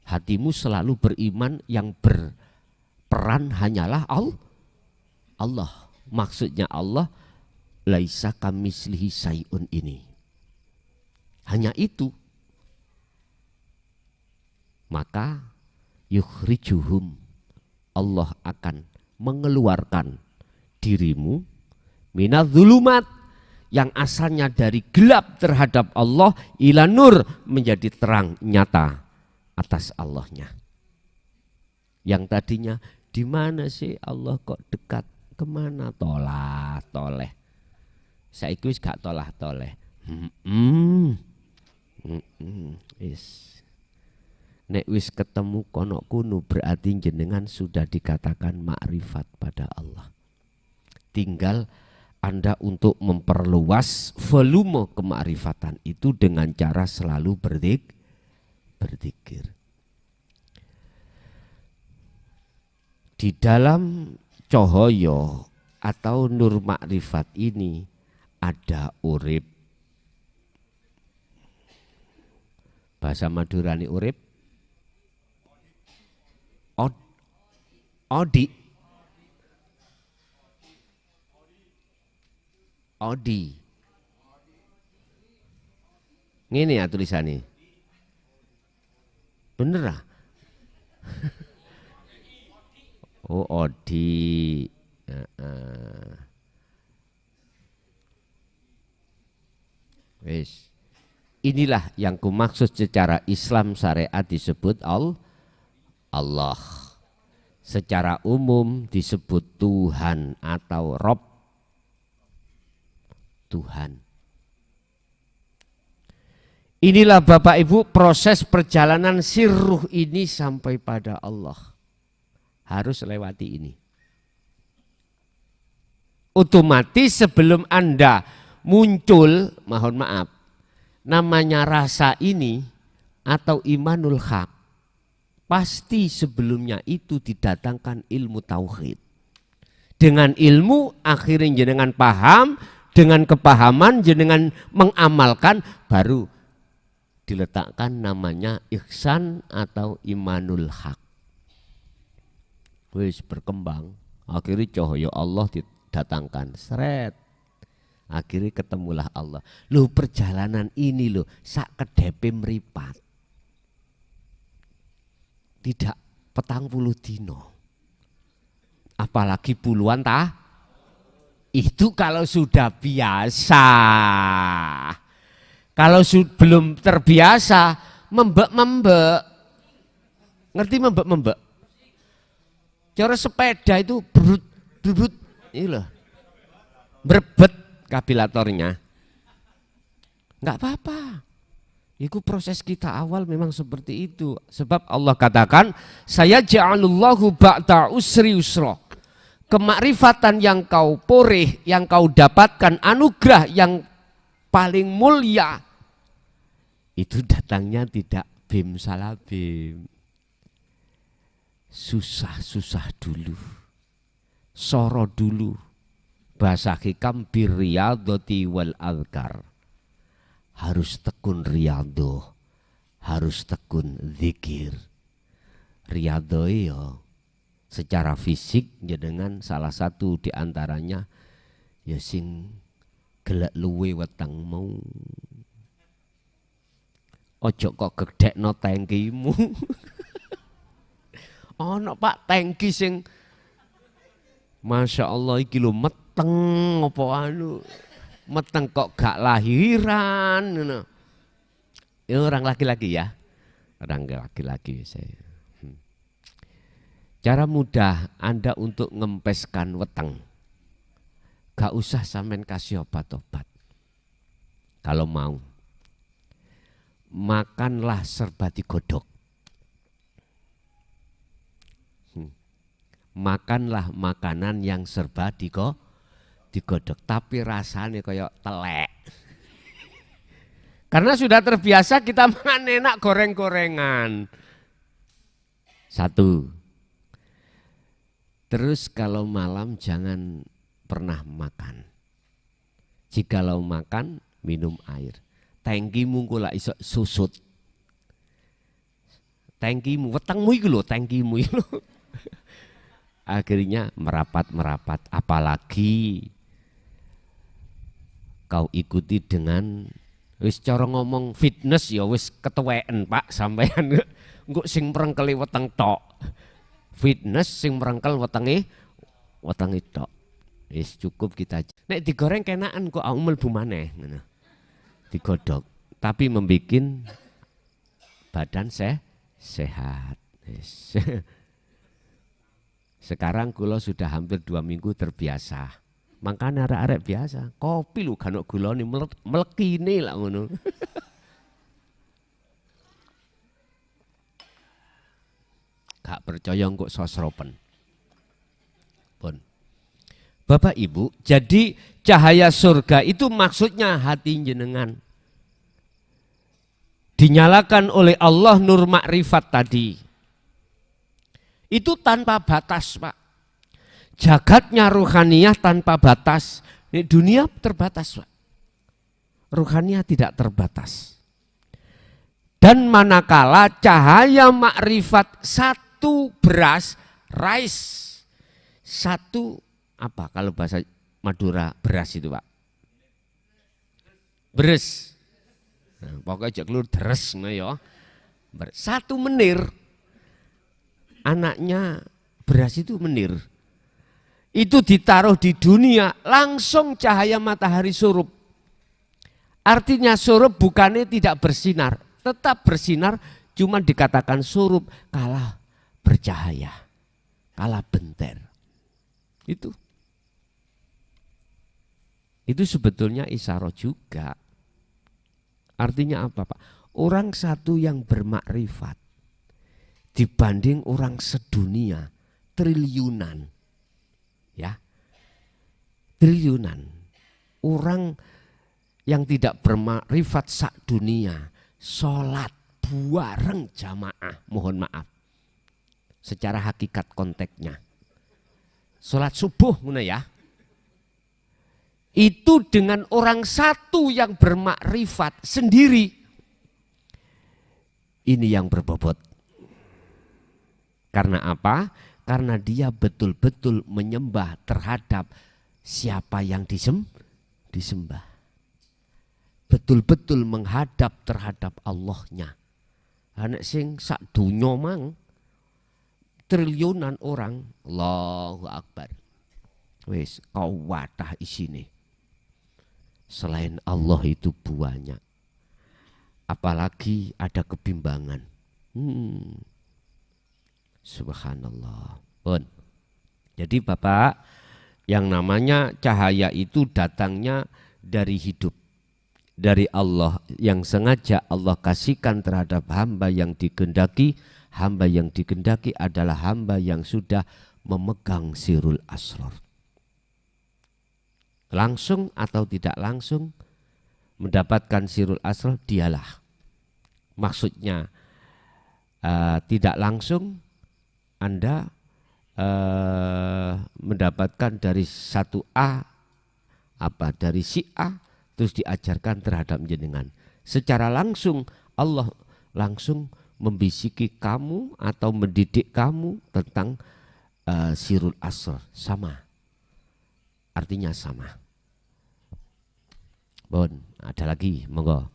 Speaker 2: Hatimu selalu beriman, yang berperan hanyalah Allah. Maksudnya Allah, laisa kamitslihi syai'un ini. Hanya itu. Maka yukhrijuhum, Allah akan mengeluarkan dirimu minadz-dzulumat, yang asalnya dari gelap terhadap Allah, ila nur, menjadi terang nyata atas Allahnya. Yang tadinya di mana sih Allah kok dekat, kemana tolah toleh, saiki wis gak tolah toleh. Nek wis ketemu kono kuno, berarti jenengan sudah dikatakan makrifat pada Allah. Tinggal Anda untuk memperluas volume kemakrifatan itu dengan cara selalu berzikir. Di dalam cahaya atau nur makrifat ini ada urip. Bahasa Madurani urip. Odi. Ngene ya tulisannya. Bener ah? Oh, Odi. Wis. Inilah yang kumaksud secara Islam syariat disebut Allah. Secara umum disebut Tuhan atau Rob. Tuhan. Inilah Bapak Ibu proses perjalanan sirruh ini sampai pada Allah. Harus lewati ini. Otomatis sebelum Anda muncul, mohon maaf, namanya rasa ini atau imanul haq, pasti sebelumnya itu didatangkan ilmu tauhid. Dengan ilmu akhirnya jenengan paham, dengan kepahaman jenengan mengamalkan, baru diletakkan namanya ihsan atau imanul haq. Wis berkembang, akhirnya cahaya Allah didatangkan, seret. Akhirnya ketemulah Allah. Loh, perjalanan ini loh sak kedepe meripat. Tidak 40 dino. Apalagi puluhan itu kalau sudah biasa. Kalau belum terbiasa, membek-membek. Ngerti membek-membek? Cara sepeda itu berut, ini loh. Berbet kapilatornya. Enggak apa-apa. Itu proses kita awal memang seperti itu. Sebab Allah katakan, saya ja'alullahu ba'da usri usra. Kemakrifatan yang kau poreh, yang kau dapatkan, anugerah yang paling mulia, itu datangnya tidak bim salabim. Susah-susah dulu. Soro dulu. Bahasa hikam birriyadati wal adhkar. Harus tekun riyadhah, harus tekun zikir. Riyadhah ya secara fisik jenengan salah satu diantaranya ya sing gelek luwe weteng mau. Ojo kok gedekno tangkimu. Ono Pak tangki sing Masya Allah iki lho meteng apa anu. Meteng kok gak lahiran. Ini orang laki-laki ya. Orang laki-laki saya. Cara mudah Anda untuk ngempeskan weteng. Gak usah sampean kasih obat-obat. Kalau mau. Makanlah serba digodok. Makanlah makanan yang serba digodok, tapi rasanya kayak telek. Karena sudah terbiasa kita makan enak goreng-gorengan. Satu. Terus kalau malam jangan pernah makan. Jikalau makan, minum air. Tangkimu kula iso susut. Tangkimu, wetengmu iku lho, tangkimu iku lho. Akhirnya merapat-merapat, apalagi kau ikuti dengan wis cara ngomong fitness ya wis ketuweken Pak sampean engko sing merengkeli weteng tok. Fitness sing merengkel wetenge tok. Wis cukup kita. Nek digoreng kenakan kok mlebu maneh ngono. Digodhog, tapi membikin badan sehat. Yes. Sekarang kula sudah hampir 2 minggu terbiasa. Makanya arek-arek biasa, kopi lu kan gula nih melekine lah ngono. Gak percaya kok sosropen. Pun. Bapak Ibu, jadi cahaya surga itu maksudnya hati jenengan. Dinyalakan oleh Allah nur makrifat tadi. Itu tanpa batas, Pak. Jagatnya ruhaniyah tanpa batas. Ini dunia terbatas, Pak. Ruhaniyah tidak terbatas. Dan manakala cahaya makrifat satu beras, rice, satu apa kalau bahasa Madura beras itu Pak? Beres. Nah, pokoknya jak keluar deres ya. Satu menir anaknya beras itu menir. Itu ditaruh di dunia langsung cahaya matahari surup. Artinya surup bukannya tidak bersinar, tetap bersinar, cuma dikatakan surup kalah bercahaya, kalah benter. Itu sebetulnya isyarah juga. Artinya apa Pak? Orang satu yang bermakrifat dibanding orang sedunia triliunan. Ya. Triliunan. Orang yang tidak bermakrifat sak dunia sholat bareng jamaah, mohon maaf. Secara hakikat konteksnya. Sholat subuh ngono ya. Itu dengan orang satu yang bermakrifat sendiri. Ini yang berbobot. Karena apa? Karena dia betul-betul menyembah terhadap siapa yang disembah. Betul-betul menghadap terhadap Allahnya. Anak sing sak dunya mang triliunan orang, Allahu Akbar. Wis kawadah isine. Selain Allah itu banyak. Apalagi ada kebimbangan. Subhanallah. Bon. Jadi Bapak, yang namanya cahaya itu datangnya dari hidup. Dari Allah yang sengaja Allah kasihkan terhadap hamba yang dikehendaki. Hamba yang dikehendaki adalah hamba yang sudah memegang sirul asrar. Langsung atau tidak langsung mendapatkan sirul asrar dialah. Maksudnya tidak langsung Anda mendapatkan dari satu A, dari si A, terus diajarkan terhadap jenengan. Secara langsung Allah langsung membisiki kamu atau mendidik kamu tentang sirul asrar. Sama. Artinya sama. Bon, ada lagi, monggo.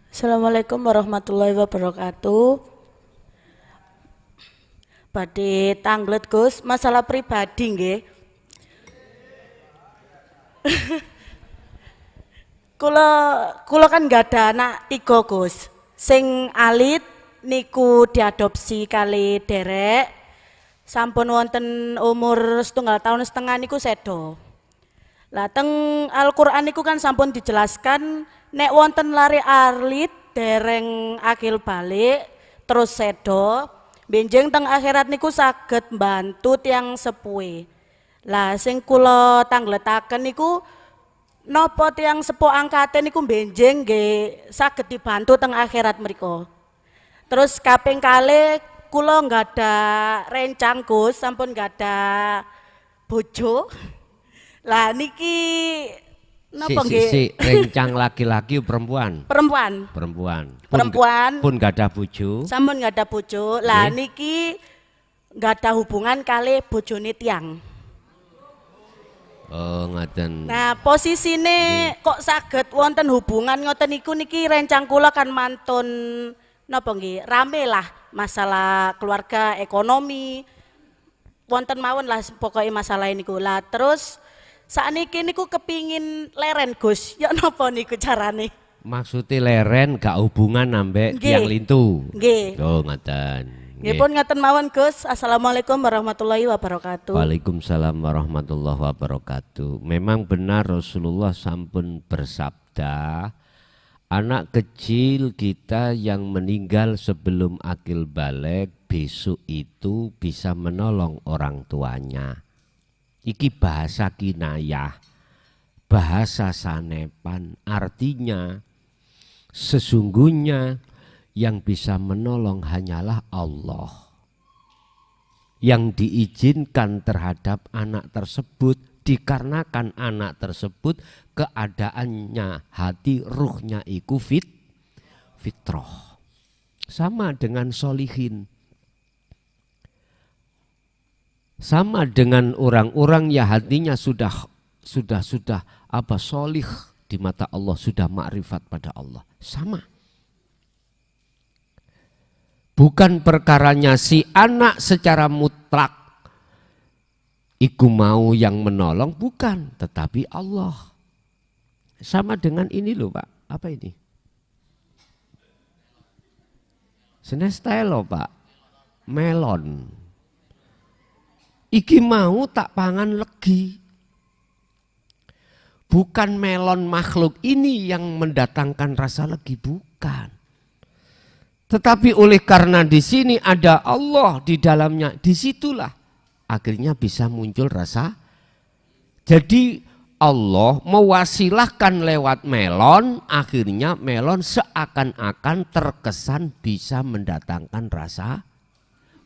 Speaker 3: Assalamualaikum warahmatullahi wabarakatuh. Badhe tanglet Gus, masalah pribadi nggih. Kula kan nggak ada anak 3 Gus. Sing alit niku diadopsi kali derek. Sampun wonten umur 1,5 tahun niku sedo. Lah teng Al-Qur'an niku kan sampun dijelaskan nek wonten lari alit dereng akil balik terus sedo, benjing teng akhirat niku saged mbantu tiyang sepuhe. Lah sing kula tangletaken niku napa tiyang sepuh angkate niku benjing nggih saged dibantu teng akhirat mriku. Terus kaping kalih kula nggak ada rencang Gus, sampun nggak ada bojo. Lah niki napa nggih?
Speaker 2: Rencang laki-laki perempuan? Perempuan. Pun nggak ada bojo.
Speaker 3: Sampun nggak ada bojo. Lah niki nggak ada hubungan kali bojone tiyang.
Speaker 2: Oh ngaten.
Speaker 3: Nah posisine kok saged wonten hubungan ngoten niku niki rencang kula kan mantun napa nggih rame lah masalah keluarga ekonomi wonten mawon lah pokoknya masalah niku lah. Terus sakniki niku kepingin leren Gus, ya napa niku carane?
Speaker 2: Maksudnya leren gak hubungan ambek yang lintu.
Speaker 3: Nggih.
Speaker 2: Oh ngaten.
Speaker 3: Nggih pun ngaten mawon Gus. Assalamualaikum warahmatullahi wabarakatuh.
Speaker 2: Waalaikumsalam warahmatullahi wabarakatuh. Memang benar Rasulullah sampun bersabda, Anak kecil kita yang meninggal sebelum akil balik besok itu bisa menolong orang tuanya. Iki bahasa kinayah, bahasa sanepan, artinya sesungguhnya yang bisa menolong hanyalah Allah. Yang diizinkan terhadap anak tersebut dikarenakan anak tersebut keadaannya hati ruhnya iku fitrah. Sama dengan solihin. Sama dengan orang-orang yang hatinya sudah apa solih di mata Allah, sudah ma'rifat pada Allah. Sama. Bukan perkaranya si anak secara mutlak iku mau yang menolong, bukan, tetapi Allah. Sama dengan ini loh Pak, apa ini? Senestelo Pak, melon. Iki mau tak pangan legi. Bukan melon makhluk ini yang mendatangkan rasa legi, bukan. Tetapi oleh karena di sini ada Allah di dalamnya, disitulah akhirnya bisa muncul rasa. Jadi Allah mewasilahkan lewat melon, akhirnya melon seakan-akan terkesan bisa mendatangkan rasa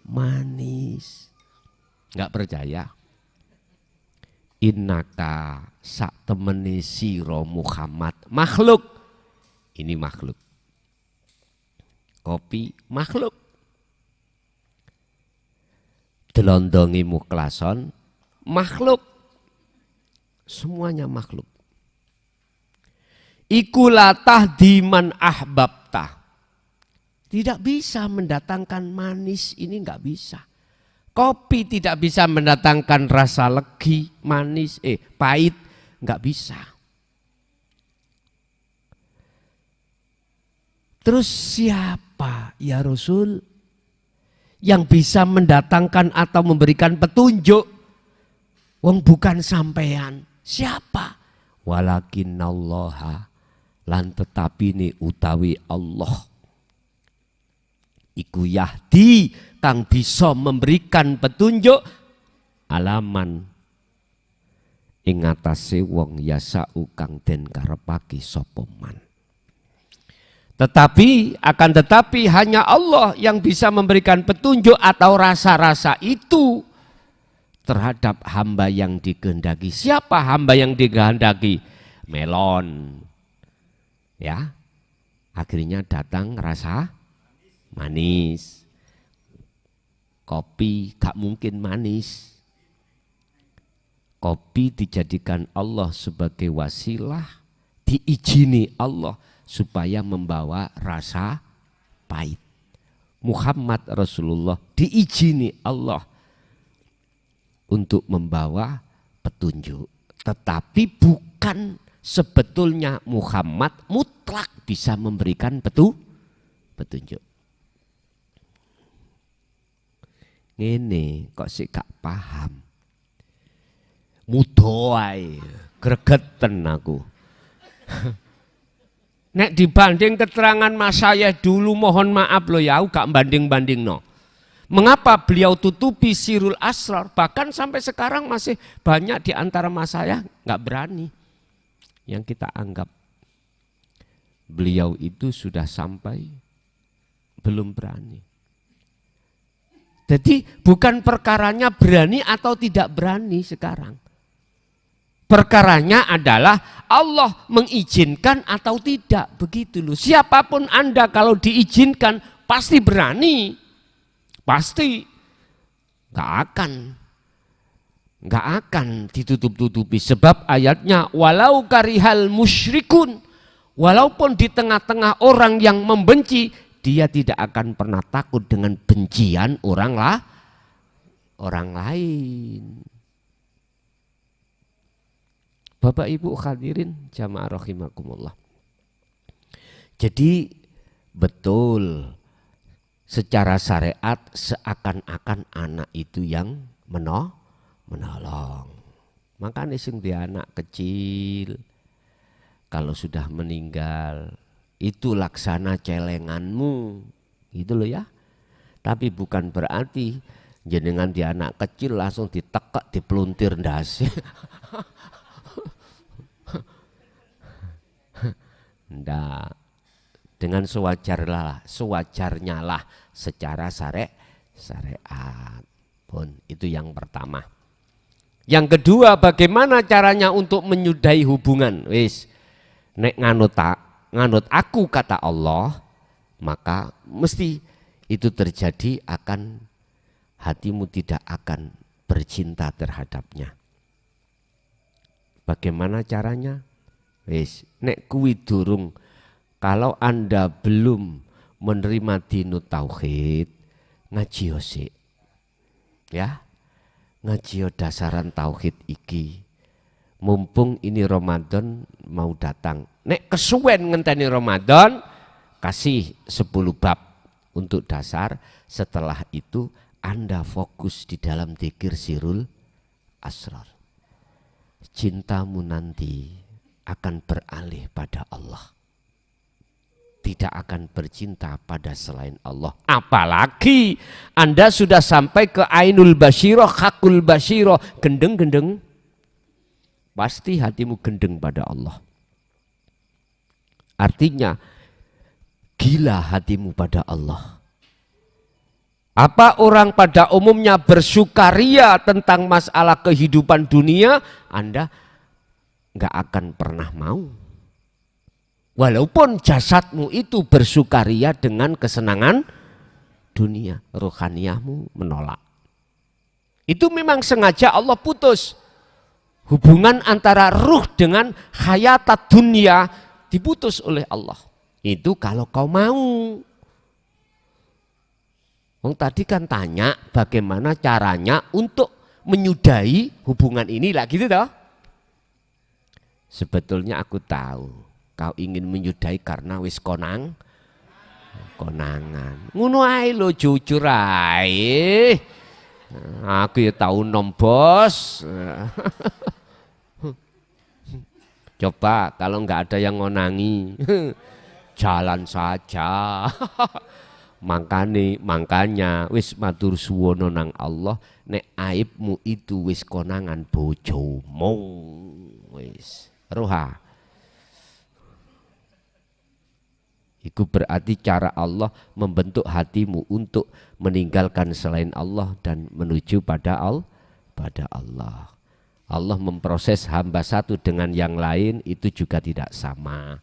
Speaker 2: manis. Enggak percaya? Innaka sak temeni siro Muhammad makhluk. Ini makhluk. Kopi makhluk. Delondongi muklason makhluk. Semuanya makhluk. Iku latah diman ahbabta. Tidak bisa mendatangkan manis, ini enggak bisa. Kopi tidak bisa mendatangkan rasa legi, manis, pahit, enggak bisa. Terus siapa ya Rasul yang bisa mendatangkan atau memberikan petunjuk? Wong bukan sampean. Siapa? Walakinallaha, lan tetapi ini utawi Allah. Iku yahdi kang bisa memberikan petunjuk alaman ing atase wong yasau kang den karepake sapa man. Tetapi hanya Allah yang bisa memberikan petunjuk atau rasa-rasa itu terhadap hamba yang dikehendaki. Siapa hamba yang dikehendaki? Melon. Ya. Akhirnya datang rasa manis. Kopi gak mungkin manis. Kopi dijadikan Allah sebagai wasilah, diizini Allah supaya membawa rasa pahit. Muhammad Rasulullah diizini Allah untuk membawa petunjuk. Tetapi bukan sebetulnya Muhammad mutlak bisa memberikan petunjuk. Ngene kok sih gak paham. Mudoai, gregeten aku. Nek dibanding keterangan Mas saya dulu, mohon maaf loh ya, aku gak banding-banding no. Mengapa beliau tutupi sirul asrar? Bahkan sampai sekarang masih banyak di antara Mas saya gak berani. Yang kita anggap beliau itu sudah sampai, belum berani. Jadi bukan perkaranya berani atau tidak berani sekarang. Perkaranya adalah Allah mengizinkan atau tidak, begitu loh. Siapapun Anda kalau diizinkan pasti berani, pasti nggak akan ditutup-tutupi. Sebab ayatnya walau karihal musyrikun, walaupun di tengah-tengah orang yang membenci, dia tidak akan pernah takut dengan bencian orang lain. Bapak Ibu hadirin jamaah rahimakumullah. Jadi betul secara syariat seakan-akan anak itu yang menolong. Makanya sing di anak kecil kalau sudah meninggal itu laksana celenganmu, gitu loh ya. Tapi bukan berarti jenengan di anak kecil langsung ditekek, dipeluntir ndase. Ndak. Dengan sewajarnya lah secara syariat. Pun itu yang pertama. Yang kedua, bagaimana caranya untuk menyudahi hubungan? Wis, nek nganut aku kata Allah, maka mesti itu terjadi, akan hatimu tidak akan bercinta terhadapnya. Bagaimana caranya? Wis, nek kuwi durung, kalau Anda belum menerima dinu tauhid, ngaji sik. Ya. Ngaji dasaran tauhid iki. Mumpung ini Ramadan mau datang. Nek kesuwen ngenteni Ramadan, kasih 10 bab untuk dasar. Setelah itu Anda fokus di dalam dzikir sirul asrar. Cintamu nanti akan beralih pada Allah. Tidak akan bercinta pada selain Allah. Apalagi Anda sudah sampai ke ainul basyiroh, hakul basyiroh, gendeng-gendeng, pasti hatimu gendeng pada Allah. Artinya gila hatimu pada Allah. Apa orang pada umumnya bersukaria tentang masalah kehidupan dunia, Anda nggak akan pernah mau. Walaupun jasadmu itu bersukaria dengan kesenangan dunia, rohaniyahmu menolak. Itu memang sengaja Allah putus. Hubungan antara ruh dengan hayatat dunia diputus oleh Allah. Itu kalau kau mau. Tadi kan tanya bagaimana caranya untuk menyudahi hubungan ini lah gitu toh. Sebetulnya aku tahu. Kau ingin menyudahi karena wis konangan. Ngono ae lho, jujur ae. Aku ya tahu nom bos. Coba kalau nggak ada yang ngonangi, jalan saja. Makanya wis matur suwono nang Allah, nek aibmu itu wis konangan bojomu. Wis roha. Itu berarti cara Allah membentuk hatimu untuk meninggalkan selain Allah dan menuju pada Allah. Allah memproses hamba satu dengan yang lain itu juga tidak sama.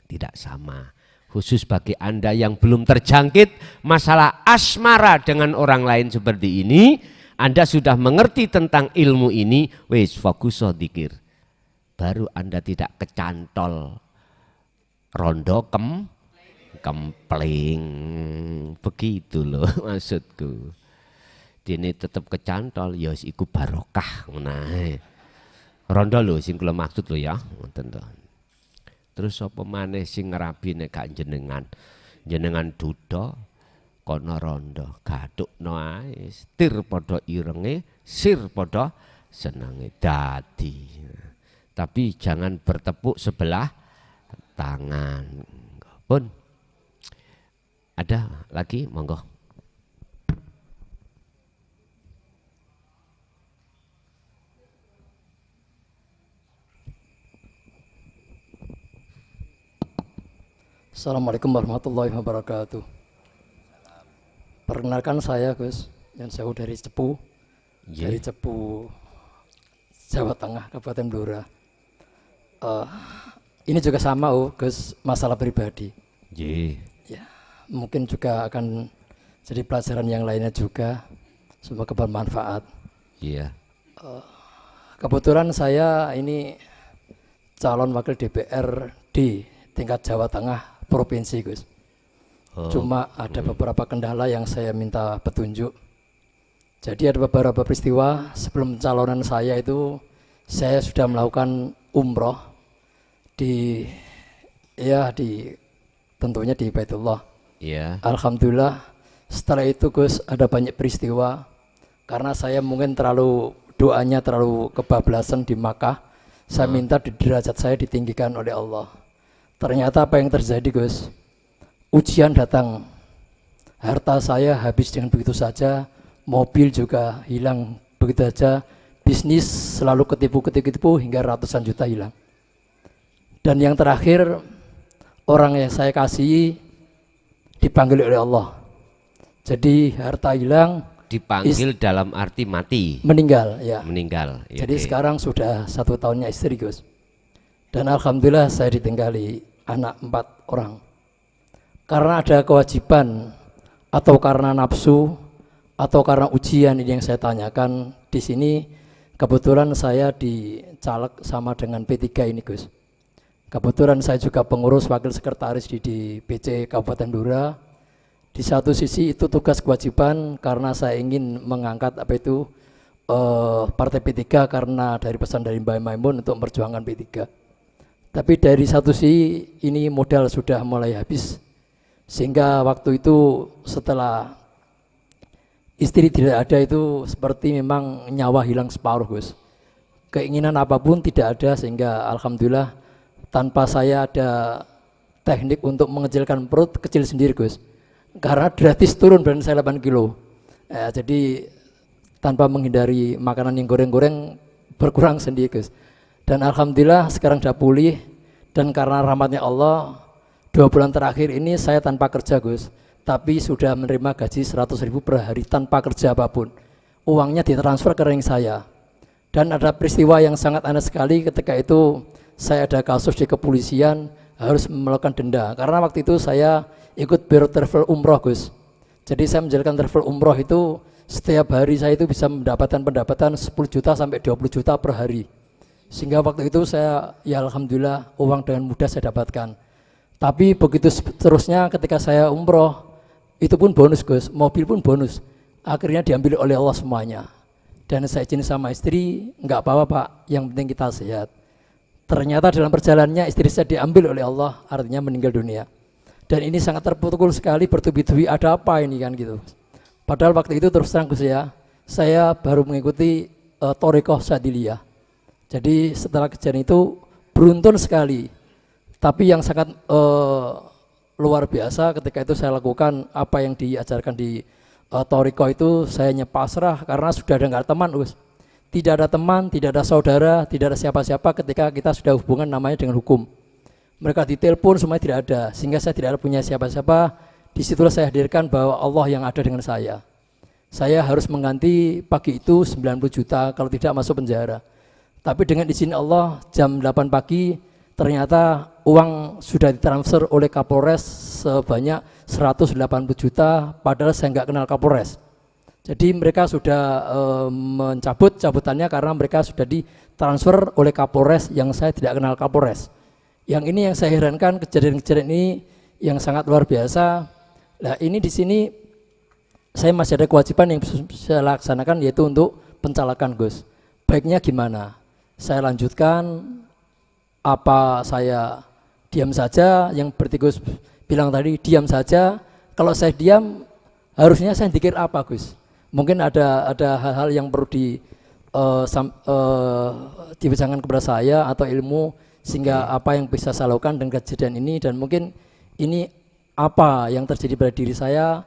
Speaker 2: Tidak sama. Khusus bagi Anda yang belum terjangkit masalah asmara dengan orang lain seperti ini, Anda sudah mengerti tentang ilmu ini, wis fokus dzikir. Baru Anda tidak kecantol rondo kempling, begitu loh maksudku. Dene tetap kecantol, ya iku barokah menahe. Rondo lho sing kula maksud lho ya, ngoten to. Terus apa maneh sing ngerabi nek gak jenengan duda kono rondo, gathukno ae, tir padha irenge, sir padha senenge dadi. Tapi jangan bertepuk sebelah tangan. Pun ada lagi, monggo.
Speaker 4: Assalamualaikum warahmatullahi wabarakatuh. Perkenalkan saya Gus, yang saya dari Cepu, dari Cepu, Jawa Tengah, Kabupaten Blora. Ini juga sama Gus, masalah pribadi. Ya, mungkin juga akan jadi pelajaran yang lainnya juga, semoga bermanfaat. Kebetulan saya ini calon wakil DPR di tingkat Jawa Tengah provinsi Gus. Cuma ada beberapa kendala yang saya minta petunjuk. Jadi ada beberapa peristiwa sebelum calonan saya itu saya sudah melakukan umroh tentunya di Baitullah. Alhamdulillah setelah itu Gus ada banyak peristiwa karena saya mungkin doanya terlalu kebablasan di Makkah. Saya minta derajat saya ditinggikan oleh Allah. Ternyata apa yang terjadi Gus? Ujian datang, harta saya habis dengan begitu saja, mobil juga hilang begitu saja, bisnis selalu ketipu hingga ratusan juta hilang. Dan yang terakhir, orang yang saya kasihi dipanggil oleh Allah. Jadi harta hilang,
Speaker 2: Dipanggil dalam arti mati,
Speaker 4: meninggal ya.
Speaker 2: meninggal. Ya,
Speaker 4: Jadi
Speaker 2: oke.
Speaker 4: sekarang sudah 1 tahunnya istri Gus. Dan alhamdulillah saya ditinggali anak 4 orang. Karena ada kewajiban atau karena nafsu atau karena ujian ini yang saya tanyakan di sini. Kebetulan saya dicaleg sama dengan P3 ini Gus. Kebetulan saya juga pengurus wakil sekretaris di PC Kabupaten Blora. Di satu sisi itu tugas kewajiban karena saya ingin mengangkat partai P3 karena dari pesan dari Mbak Maimun untuk memperjuangkan P3. Tapi dari satu sisi ini modal sudah mulai habis, sehingga waktu itu setelah istri tidak ada itu seperti memang nyawa hilang separuh Gus. Keinginan apapun tidak ada, sehingga alhamdulillah tanpa saya ada teknik untuk mengecilkan perut, kecil sendiri Gus. Karena gratis turun berat saya 8 kilo. Jadi tanpa menghindari makanan yang goreng-goreng berkurang sendiri Gus. Dan alhamdulillah sekarang sudah pulih, dan karena rahmatnya Allah 2 bulan terakhir ini saya tanpa kerja Gus, tapi sudah menerima gaji 100.000 per hari tanpa kerja apapun. Uangnya ditransfer ke rekening saya. Dan ada peristiwa yang sangat aneh sekali, ketika itu saya ada kasus di kepolisian harus melakukan denda. Karena waktu itu saya ikut biro travel umroh Gus. Jadi saya menjalankan travel umroh itu setiap hari saya itu bisa mendapatkan pendapatan 10 juta sampai 20 juta per hari. Sehingga waktu itu saya ya alhamdulillah uang dengan mudah saya dapatkan. Tapi begitu seterusnya ketika saya umroh itu pun bonus Gus, mobil pun bonus. Akhirnya diambil oleh Allah semuanya. Dan saya izin sama istri, enggak apa-apa Pak, yang penting kita sehat. Ternyata dalam perjalanannya istri saya diambil oleh Allah, artinya meninggal dunia. Dan ini sangat terpukul sekali, bertubi-tubi ada apa ini kan gitu. Padahal waktu itu terus terang Gus ya, saya baru mengikuti Thariqah Syadziliyah. Jadi setelah kejadian itu beruntun sekali. Tapi yang sangat luar biasa ketika itu saya lakukan apa yang diajarkan di Thariqah itu, saya pasrah karena sudah ada nggak teman Gus. Tidak ada teman, tidak ada saudara, tidak ada siapa-siapa ketika kita sudah hubungan namanya dengan hukum. Mereka ditelepon semuanya tidak ada, sehingga saya tidak punya siapa-siapa. Disitulah saya hadirkan bahwa Allah yang ada dengan saya. Saya harus mengganti pagi itu 90 juta kalau tidak masuk penjara. Tapi dengan izin Allah jam 8 pagi ternyata uang sudah ditransfer oleh Kapolres sebanyak 180 juta, padahal saya nggak kenal Kapolres. Jadi mereka sudah mencabut cabutannya karena mereka sudah ditransfer oleh Kapolres yang saya tidak kenal Kapolres. Yang ini yang saya herankan, kejadian-kejadian ini yang sangat luar biasa. Nah ini di sini saya masih ada kewajiban yang saya laksanakan, yaitu untuk pencalekan Gus. Baiknya gimana? Saya lanjutkan apa saya diam saja? Yang berarti Gus bilang tadi diam saja. Kalau saya diam harusnya saya dikir apa Gus? Mungkin ada hal-hal yang perlu dibincangkan kepada saya atau ilmu, sehingga apa yang bisa saya lakukan dengan kejadian ini, dan mungkin ini apa yang terjadi pada diri saya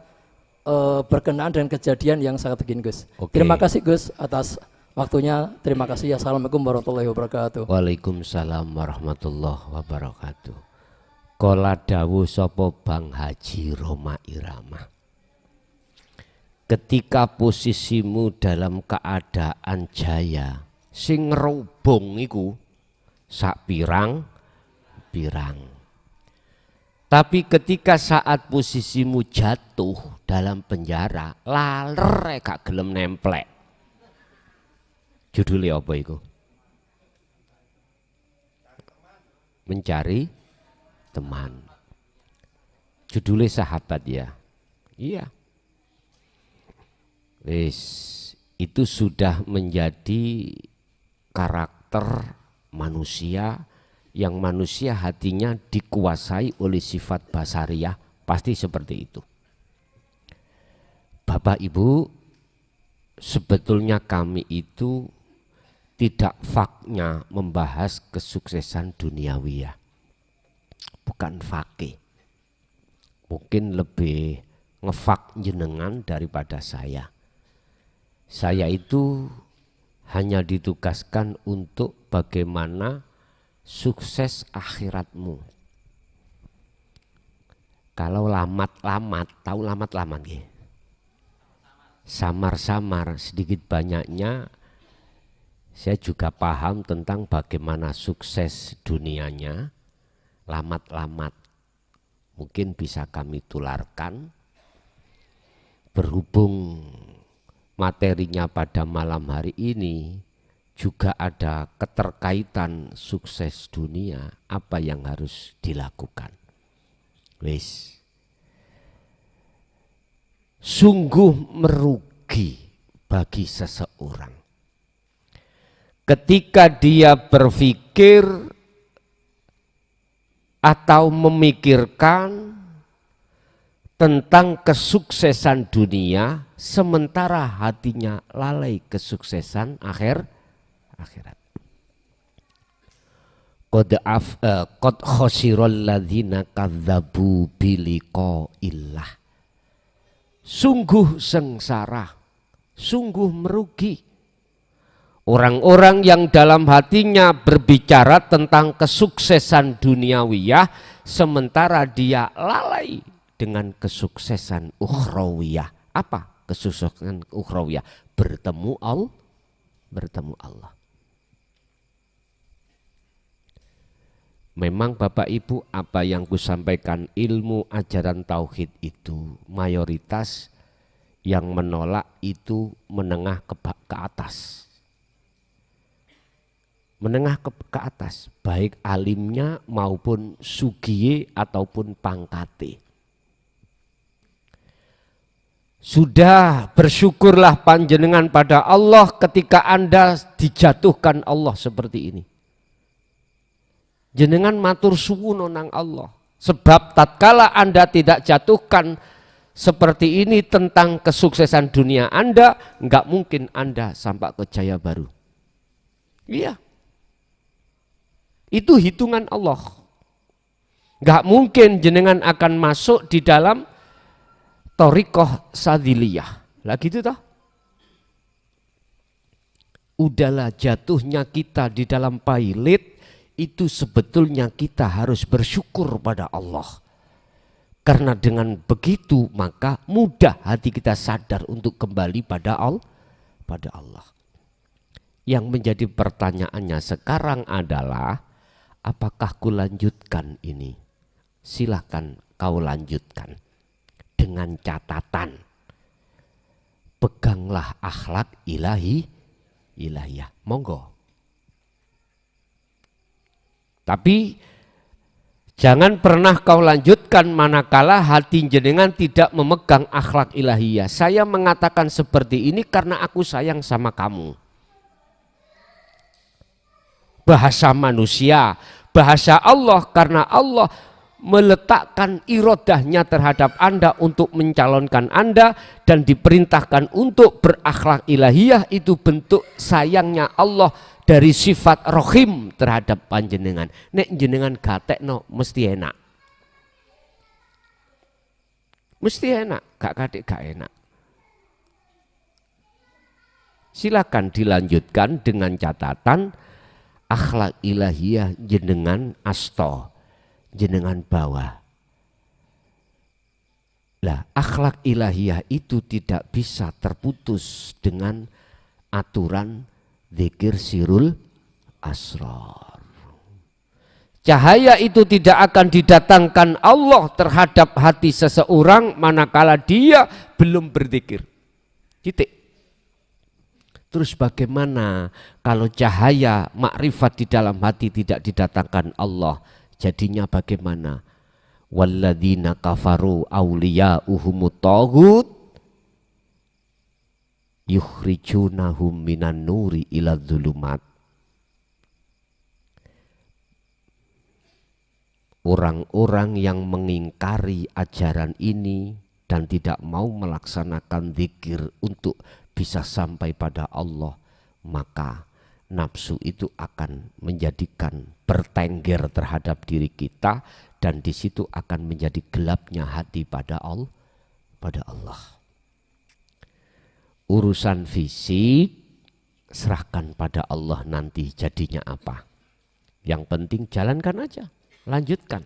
Speaker 4: berkenaan dengan kejadian yang sangat begini Gus. Terima kasih Gus atas waktunya. Terima kasih. Assalamualaikum warahmatullahi wabarakatuh.
Speaker 2: Waalaikumsalam warahmatullahi wabarakatuh. Kala dawuh sapa Bang Haji Roma Irama, ketika posisimu dalam keadaan jaya, sing ngrubung iku sak pirang. Tapi ketika saat posisimu jatuh dalam penjara, laler gak gelem nemplek. Judulnya apa itu? Mencari teman. Judulnya sahabat ya. Iya. Wis, itu sudah menjadi karakter manusia, yang manusia hatinya dikuasai oleh sifat basariah, pasti seperti itu. Bapak Ibu, sebetulnya kami itu tidak faknya membahas kesuksesan duniawi ya. bukan fakih. Mungkin lebih ngefak jenengan daripada saya. Saya itu hanya ditugaskan untuk bagaimana sukses akhiratmu. Kalau lamat-lamat, tahu lamat-lamat ya? Samar-samar, sedikit banyaknya saya juga paham tentang bagaimana sukses dunianya. Lamat-lamat mungkin bisa kami tularkan. Berhubung materinya pada malam hari ini juga ada keterkaitan sukses dunia, apa yang harus dilakukan. Wis, sungguh merugi bagi seseorang ketika dia berpikir atau memikirkan tentang kesuksesan dunia sementara hatinya lalai kesuksesan akhirat. Qad khosiral ladzina kadzabu biliqaillah. Sungguh sengsara, sungguh merugi orang-orang yang dalam hatinya berbicara tentang kesuksesan duniawiyah sementara dia lalai dengan kesuksesan ukhrawiyah. Apa kesuksesan ukhrawiyah? Bertemu Allah. Memang Bapak Ibu, apa yang kusampaikan ilmu ajaran tauhid itu mayoritas yang menolak itu menengah ke atas. Menengah ke atas, baik alimnya maupun sugiye ataupun pangkate. Sudah bersyukurlah panjenengan pada Allah ketika Anda dijatuhkan Allah seperti ini. Jenengan matur suwun nang Allah. Sebab tatkala Anda tidak jatuhkan seperti ini tentang kesuksesan dunia Anda, enggak mungkin Anda sampai ke Jaya Baru. Iya. Itu hitungan Allah. Enggak mungkin jenengan akan masuk di dalam Thariqah Sadiliyah. Lah gitu toh? Udahlah, jatuhnya kita di dalam pailit itu sebetulnya kita harus bersyukur pada Allah. Karena dengan begitu maka mudah hati kita sadar untuk kembali pada Allah. Yang menjadi pertanyaannya sekarang adalah apakah kulanjutkan ini? Silahkan kau lanjutkan dengan catatan peganglah akhlak ilahiyah. Monggo. Tapi jangan pernah kau lanjutkan manakala hati jenengan tidak memegang akhlak ilahiyah. Saya mengatakan seperti ini karena aku sayang sama kamu. Bahasa manusia, bahasa Allah karena Allah meletakkan irodahnya terhadap Anda untuk mencalonkan Anda dan diperintahkan untuk berakhlak ilahiyah. Itu bentuk sayangnya Allah dari sifat rohim terhadap panjenengan. Nek jenengan gatekno mesti enak. Mesti enak, gak gatek gak enak. Silakan dilanjutkan dengan catatan akhlak ilahiyah jenengan asto, jenengan bawa. Lah, akhlak ilahiyah itu tidak bisa terputus dengan aturan dzikir sirul asrar. Cahaya itu tidak akan didatangkan Allah terhadap hati seseorang manakala dia belum berzikir. Titik. Terus bagaimana kalau cahaya makrifat di dalam hati tidak didatangkan Allah? Jadinya bagaimana? Walladzina kafaru awliya'uhumut taghut yukhrijunahum minan nuri ila dzulumat. Orang-orang yang mengingkari ajaran ini dan tidak mau melaksanakan zikir untuk bisa sampai pada Allah, maka nafsu itu akan menjadikan bertengger terhadap diri kita, dan di situ akan menjadi gelapnya hati pada Allah. Urusan fisik serahkan pada Allah, nanti jadinya apa. Yang penting jalankan aja, lanjutkan.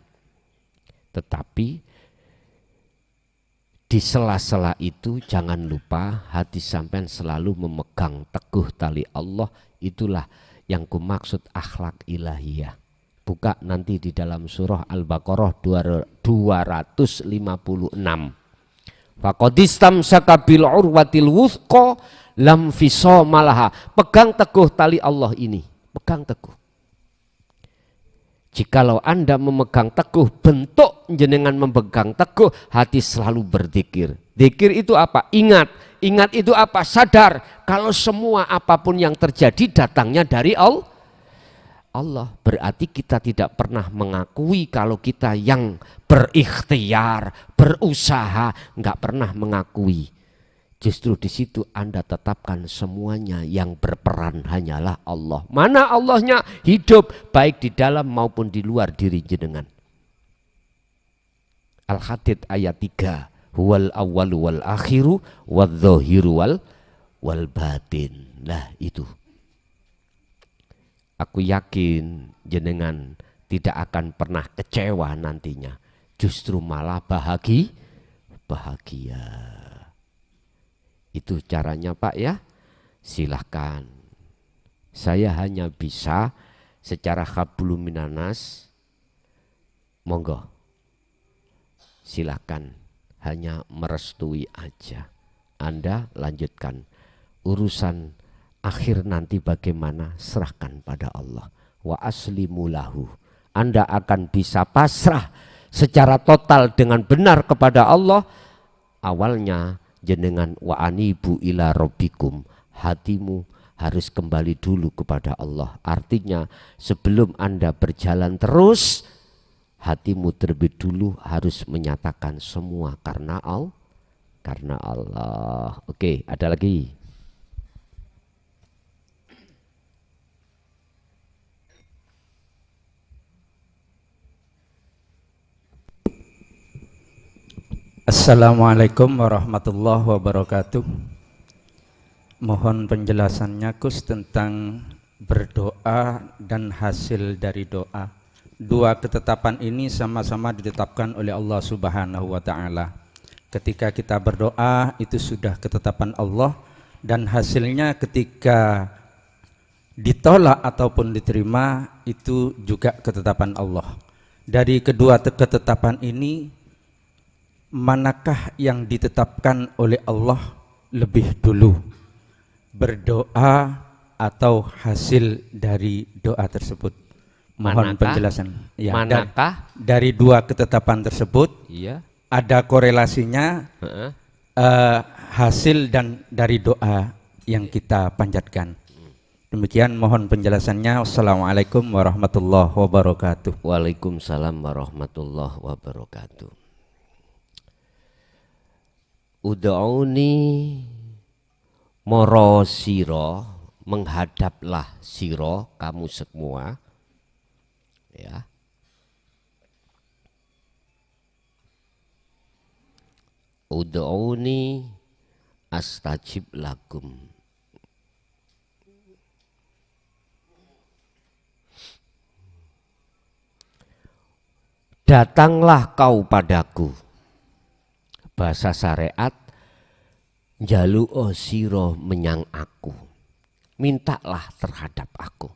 Speaker 2: Tetapi di sela-sela itu jangan lupa hati sampean selalu memegang teguh tali Allah. Itulah yang kumaksud akhlak ilahiyah. Buka nanti di dalam surah Al-Baqarah 256. Faqadistamsaka bil urwatil wuthqa lam fisomalaha. Pegang teguh tali Allah ini, pegang teguh. Jikalau Anda memegang teguh, bentuk jenengan memegang teguh, hati selalu berzikir. Zikir itu apa? Ingat. Ingat itu apa? Sadar kalau semua apapun yang terjadi datangnya dari Allah. Berarti kita tidak pernah mengakui kalau kita yang berikhtiar, berusaha, nggak pernah mengakui. Justru di situ Anda tetapkan semuanya yang berperan hanyalah Allah. Mana Allahnya? Hidup baik di dalam maupun di luar diri jenengan. Al-Hadid ayat 3. Huwal awwalu wal akhiru wadh-dhahiru wal batin. Lah itu. Aku yakin jenengan tidak akan pernah kecewa nantinya. Justru malah bahagia. Itu caranya Pak ya. Silahkan. Saya hanya bisa secara hablum minanas. Monggo. Silahkan. Hanya merestui aja. Anda lanjutkan. Urusan akhir nanti bagaimana, serahkan pada Allah. Wa aslimu lahu. Anda akan bisa pasrah secara total dengan benar kepada Allah. Awalnya jenengan wa anibu ila rabbikum, hatimu harus kembali dulu kepada Allah. Artinya sebelum Anda berjalan terus, hatimu terlebih dulu harus menyatakan semua karena Allah. Oke, ada lagi.
Speaker 5: Assalamualaikum warahmatullahi wabarakatuh. Mohon penjelasannya Gus tentang berdoa dan hasil dari doa. Dua ketetapan ini sama-sama ditetapkan oleh Allah Subhanahu wa taala. Ketika kita berdoa itu sudah ketetapan Allah, dan hasilnya ketika ditolak ataupun diterima itu juga ketetapan Allah. Dari kedua ketetapan ini, manakah yang ditetapkan oleh Allah lebih dulu, berdoa atau hasil dari doa tersebut? Mohon penjelasan. Ya,
Speaker 2: manakah
Speaker 5: dari dua ketetapan tersebut?
Speaker 2: Iya.
Speaker 5: Ada korelasinya hasil dan dari doa yang kita panjatkan. Demikian mohon penjelasannya. Wassalamualaikum warahmatullahi wabarakatuh.
Speaker 2: Waalaikumsalam warahmatullahi wabarakatuh. Ud'auni moro siro, menghadaplah siro kamu semua, ya. Ud'auni astajib lakum. Datanglah kau padaku. Bahasa syariat, jalu'o siro menyang aku, mintalah terhadap aku.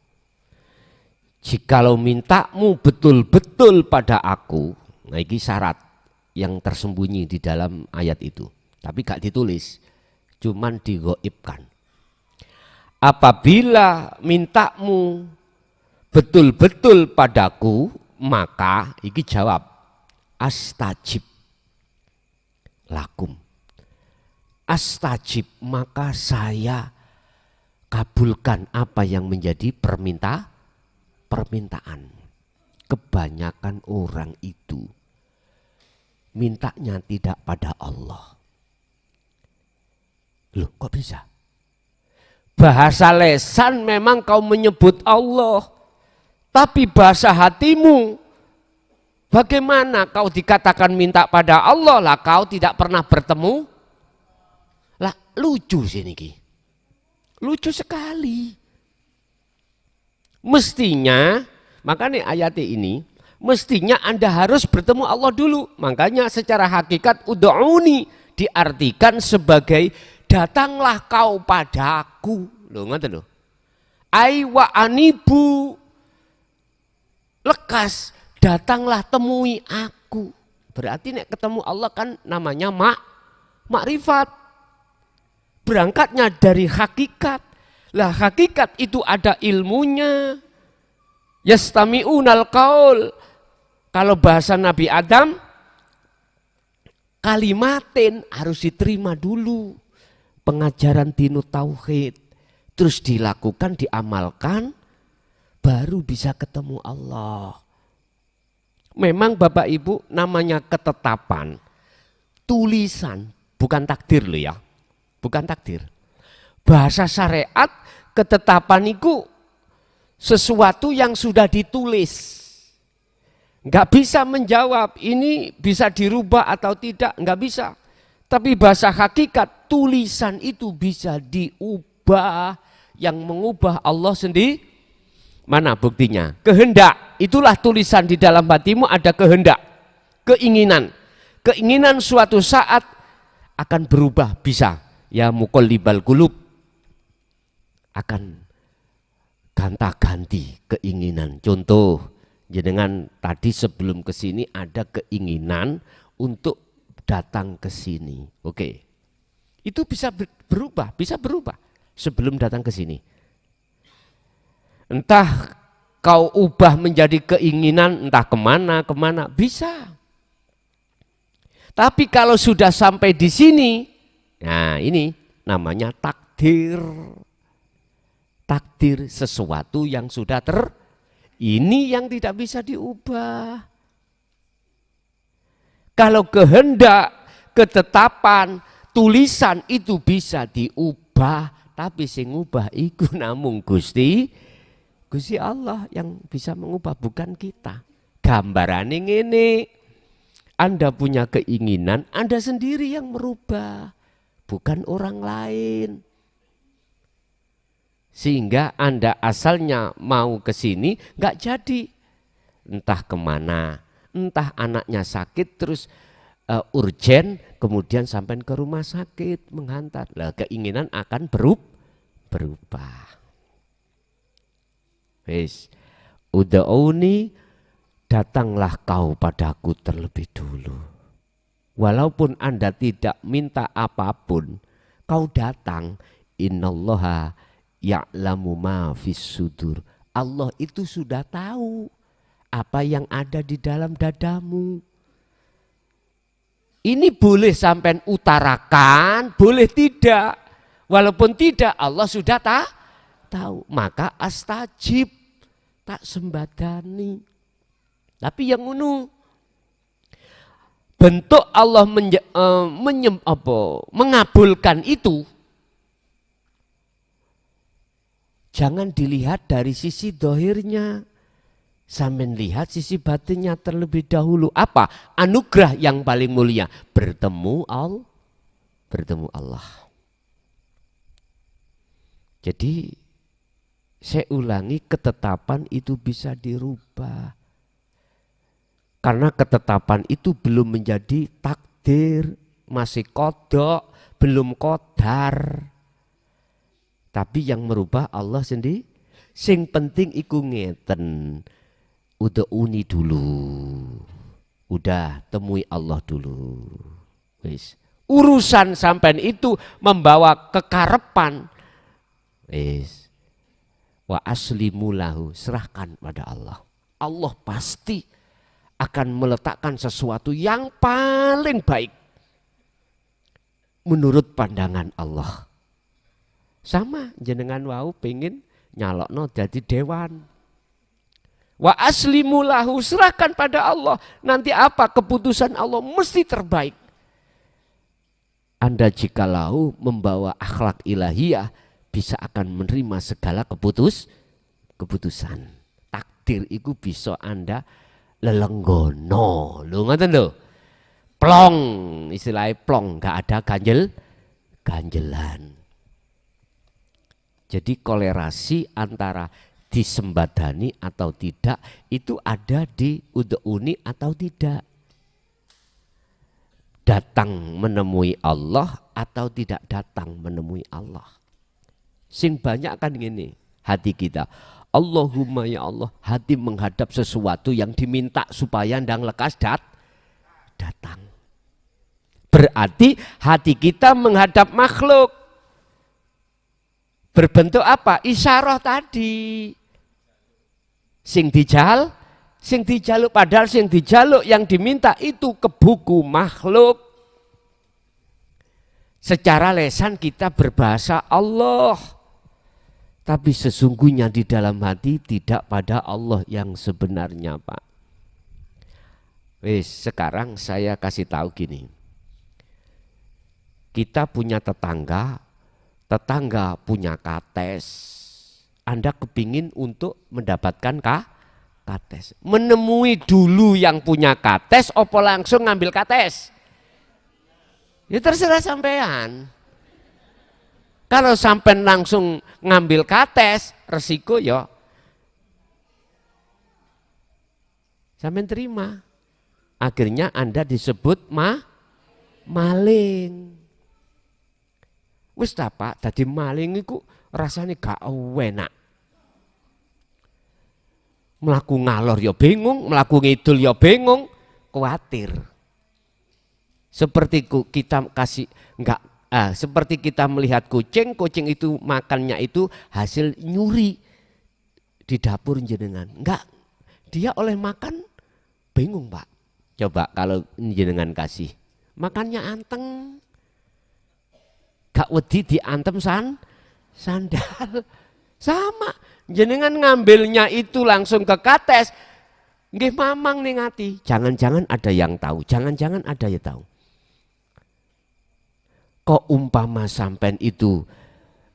Speaker 2: Jikalau mintamu betul-betul pada aku, nah ini syarat yang tersembunyi di dalam ayat itu, tapi gak ditulis, cuman digoibkan. Apabila mintamu betul-betul padaku, maka iki jawab astajib lakum. Astajib, maka saya kabulkan apa yang menjadi permintaan. Kebanyakan orang itu mintanya tidak pada Allah. Loh, kok bisa? Bahasa lesan memang kau menyebut Allah, tapi bahasa hatimu, bagaimana kau dikatakan minta pada Allah lah kau tidak pernah bertemu? Lah lucu sih niki. Lucu sekali. Mestinya, makanya ayat ini, mestinya Anda harus bertemu Allah dulu. Makanya secara hakikat ud'uni diartikan sebagai datanglah kau padaku. Loh ngerti loh. Ai wa anibu, lekas datanglah temui aku. Berarti nek ketemu Allah kan namanya makrifat. Berangkatnya dari hakikat. Lah hakikat itu ada ilmunya. Yastami'unal qaul. Kalau bahasa Nabi Adam, kalimatin harus diterima dulu. Pengajaran dinut tauhid. Terus dilakukan, diamalkan, baru bisa ketemu Allah. Memang Bapak Ibu namanya ketetapan, tulisan, bukan takdir loh ya. Bukan takdir. Bahasa syariat, ketetapan itu sesuatu yang sudah ditulis. Enggak bisa menjawab ini bisa dirubah atau tidak, enggak bisa. Tapi bahasa hakikat, tulisan itu bisa diubah. Yang mengubah Allah sendiri. Mana buktinya? Kehendak. Itulah tulisan di dalam hatimu ada kehendak. Keinginan. Keinginan suatu saat akan berubah, bisa. Ya muqallibal qulub. Akan ganta-ganti keinginan. Contoh, jenengan tadi sebelum ke sini ada keinginan untuk datang ke sini. Oke. Itu bisa berubah, sebelum datang ke sini. Entah kau ubah menjadi keinginan, entah kemana, bisa. Tapi kalau sudah sampai di sini, nah ini namanya takdir. Takdir sesuatu yang sudah ini yang tidak bisa diubah. Kalau kehendak, ketetapan, tulisan itu bisa diubah. Tapi sing ngubah iku namung Gusti Allah yang bisa mengubah, bukan kita. Gambarane ngene. Anda punya keinginan, Anda sendiri yang merubah, bukan orang lain. Sehingga Anda asalnya mau ke sini nggak jadi. Entah kemana, entah anaknya sakit terus urgen, kemudian sampai ke rumah sakit menghantar. Lah keinginan akan berubah. Wis, ud'uni, datanglah kau padaku terlebih dulu. Walaupun Anda tidak minta apapun, kau datang. Innallaha ya'lamu ma fis sudur. Allah itu sudah tahu apa yang ada di dalam dadamu. Ini boleh sampai utarakan, boleh tidak. Walaupun tidak, Allah sudah tahu. Maka astajib, tak sembadani. Tapi yang unu, bentuk Allah mengabulkan itu, jangan dilihat dari sisi dohirnya. Sampai lihat sisi batinnya terlebih dahulu. Apa? Anugerah yang paling mulia. Bertemu Allah. Jadi saya ulangi, ketetapan itu bisa dirubah. Karena ketetapan itu belum menjadi takdir. Masih kodok, belum kodar. Tapi yang merubah Allah sendiri. Sing penting iku ngeten. Udah uni dulu, udah temui Allah dulu. Wis. Urusan sampean itu membawa kekarepan. Wis. Wa aslimu lahu, serahkan pada Allah. Allah pasti akan meletakkan sesuatu yang paling baik menurut pandangan Allah. Sama jenengan wau pengen nyalokno jadi dewan. Wa aslimu lahu, serahkan pada Allah. Nanti apa? Keputusan Allah mesti terbaik. Anda jikalau membawa akhlak ilahiyah, bisa akan menerima segala keputusan. Takdir itu bisa Anda lelenggono. Lho ngoten lho. Plong, istilahnya plong, nggak ada ganjelan. Jadi kolerasi antara disembadani atau tidak itu ada di ud'uni atau tidak. Datang menemui Allah atau tidak datang menemui Allah. Sing banyak kan gini hati kita. Allahumma ya Allah, hati menghadap sesuatu yang diminta supaya ndang lekas datang. Berarti hati kita menghadap makhluk. Berbentuk apa? Isyarah tadi. Sing dijaluk padahal sing dijaluk yang diminta itu ke buku makhluk. Secara lesan kita berbahasa Allah. Tapi sesungguhnya di dalam hati tidak pada Allah yang sebenarnya, Pak. Sekarang saya kasih tahu gini. Kita punya tetangga punya kates. Anda kepingin untuk mendapatkan kates. Menemui dulu yang punya kates, opo langsung ngambil kates? Ya terserah sampean. Kalau sampean langsung ngambil kates, resiko ya sampean terima. Akhirnya Anda disebut maling. Wis ta Pak, dadi maling iku rasane gak enak. Melaku ngalor ya bingung, melaku ngidul ya bingung, khawatir. Seperti seperti kita melihat kucing itu makannya itu hasil nyuri di dapur jenengan. Enggak, dia oleh makan bingung Pak. Coba kalau jenengan kasih, makannya anteng. Gak wedi diantem sandal. Sama, jenengan ngambilnya itu langsung ke kates. Nggih mamang ning ati. Jangan-jangan ada yang tahu, jangan-jangan ada yang tahu. Kok umpama sampean itu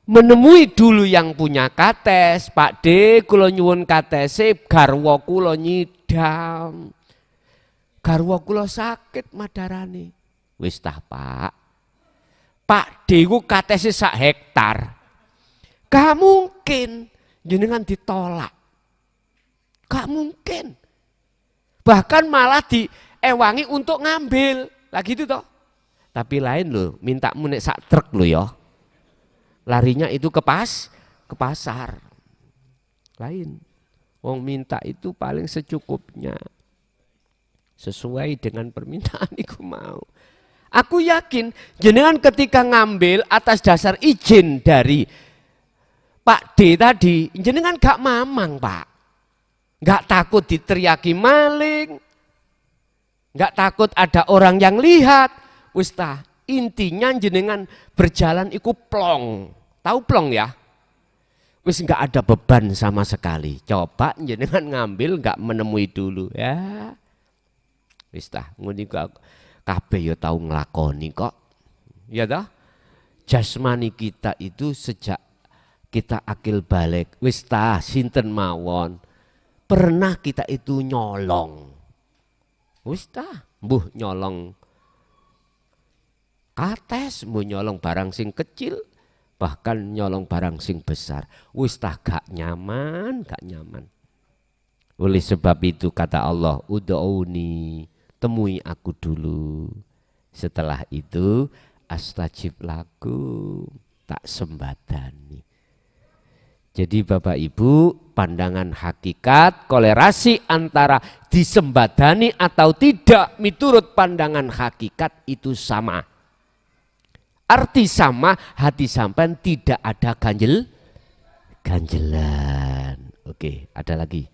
Speaker 2: menemui dulu yang punya kates, Pak D, kula nyuwun katese garwa kula nyidam. Garwa kula sakit madarane. Wis tah, Pak. Pak D ku katese sak hektar. Gak mungkin jenengan ditolak. Gak mungkin. Bahkan malah diewangi untuk ngambil. Lah gitu toh. Tapi lain loh, minta nek sak truk loh ya. Larinya itu ke pasar. Lain. Wong minta itu paling secukupnya. Sesuai dengan permintaan iku mau. Aku yakin jenengan ketika ngambil atas dasar izin dari Pak D tadi, jenengan gak mamang Pak. Gak takut diteriaki maling. Gak takut ada orang yang lihat. Wis tah, intinya jenengan berjalan iku plong. Tahu plong ya? Wis gak ada beban sama sekali. Coba jenengan ngambil gak menemui dulu ya. Wis tah, ngene kok kabeh ya tahu nglakoni kok. Ya toh? Jasmani kita itu sejak kita akil balik, wis tah sinten mawon. Pernah kita itu nyolong. Wis tah, mbuh nyolong kates, mbuh nyolong barang sing kecil, bahkan nyolong barang sing besar. Wis tah gak nyaman. Oleh sebab itu kata Allah, ud'uni, temui aku dulu. Setelah itu astajib lakum, tak sembadani. Jadi Bapak Ibu, pandangan hakikat kolerasi antara disembadani atau tidak miturut pandangan hakikat itu sama. Arti sama, hati sampean tidak ada ganjelan. Oke, ada lagi.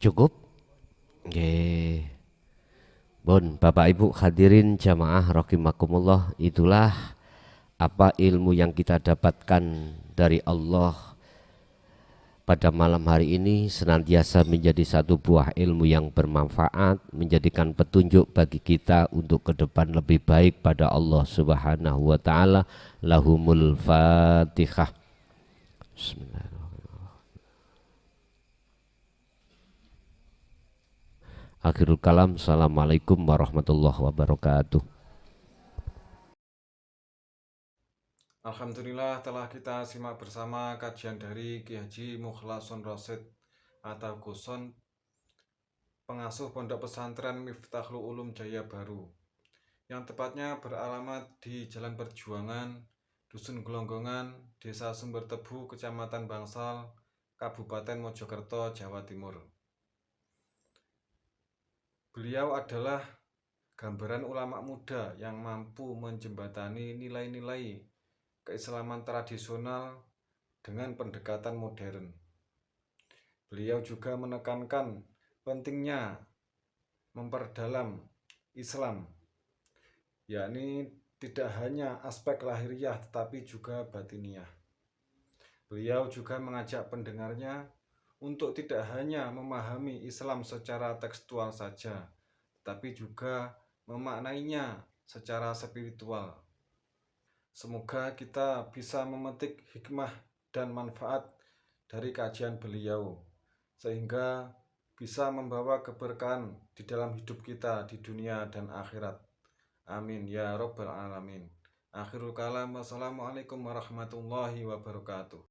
Speaker 2: Cukup? Nggih. Bon, Bapak Ibu hadirin jamaah rahimakumullah, itulah apa ilmu yang kita dapatkan dari Allah pada malam hari ini, senantiasa menjadi satu buah ilmu yang bermanfaat, menjadikan petunjuk bagi kita untuk ke depan lebih baik pada Allah Subhanahu wa taala. Lahumul Fatihah. Bismillahirrahmanirrahim. Akhirul kalam, assalamualaikum warahmatullahi wabarakatuh.
Speaker 6: Alhamdulillah telah kita simak bersama kajian dari Ki Haji Mukhlasun Rosid atau Guson, pengasuh Pondok Pesantren Miftahul Ulum Jaya Baru, yang tepatnya beralamat di Jalan Perjuangan, Dusun Gelonggongan, Desa Sumber Tebu, Kecamatan Bangsal, Kabupaten Mojokerto, Jawa Timur. Beliau adalah gambaran ulama muda yang mampu menjembatani nilai-nilai keislaman tradisional dengan pendekatan modern. Beliau juga menekankan pentingnya memperdalam Islam, yakni tidak hanya aspek lahiriah tetapi juga batiniah. Beliau juga mengajak pendengarnya untuk tidak hanya memahami Islam secara tekstual saja, tetapi juga memaknainya secara spiritual. Semoga kita bisa memetik hikmah dan manfaat dari kajian beliau, sehingga bisa membawa keberkahan di dalam hidup kita di dunia dan akhirat. Amin ya rabbal alamin. Akhirul kalam, wassalamualaikum warahmatullahi wabarakatuh.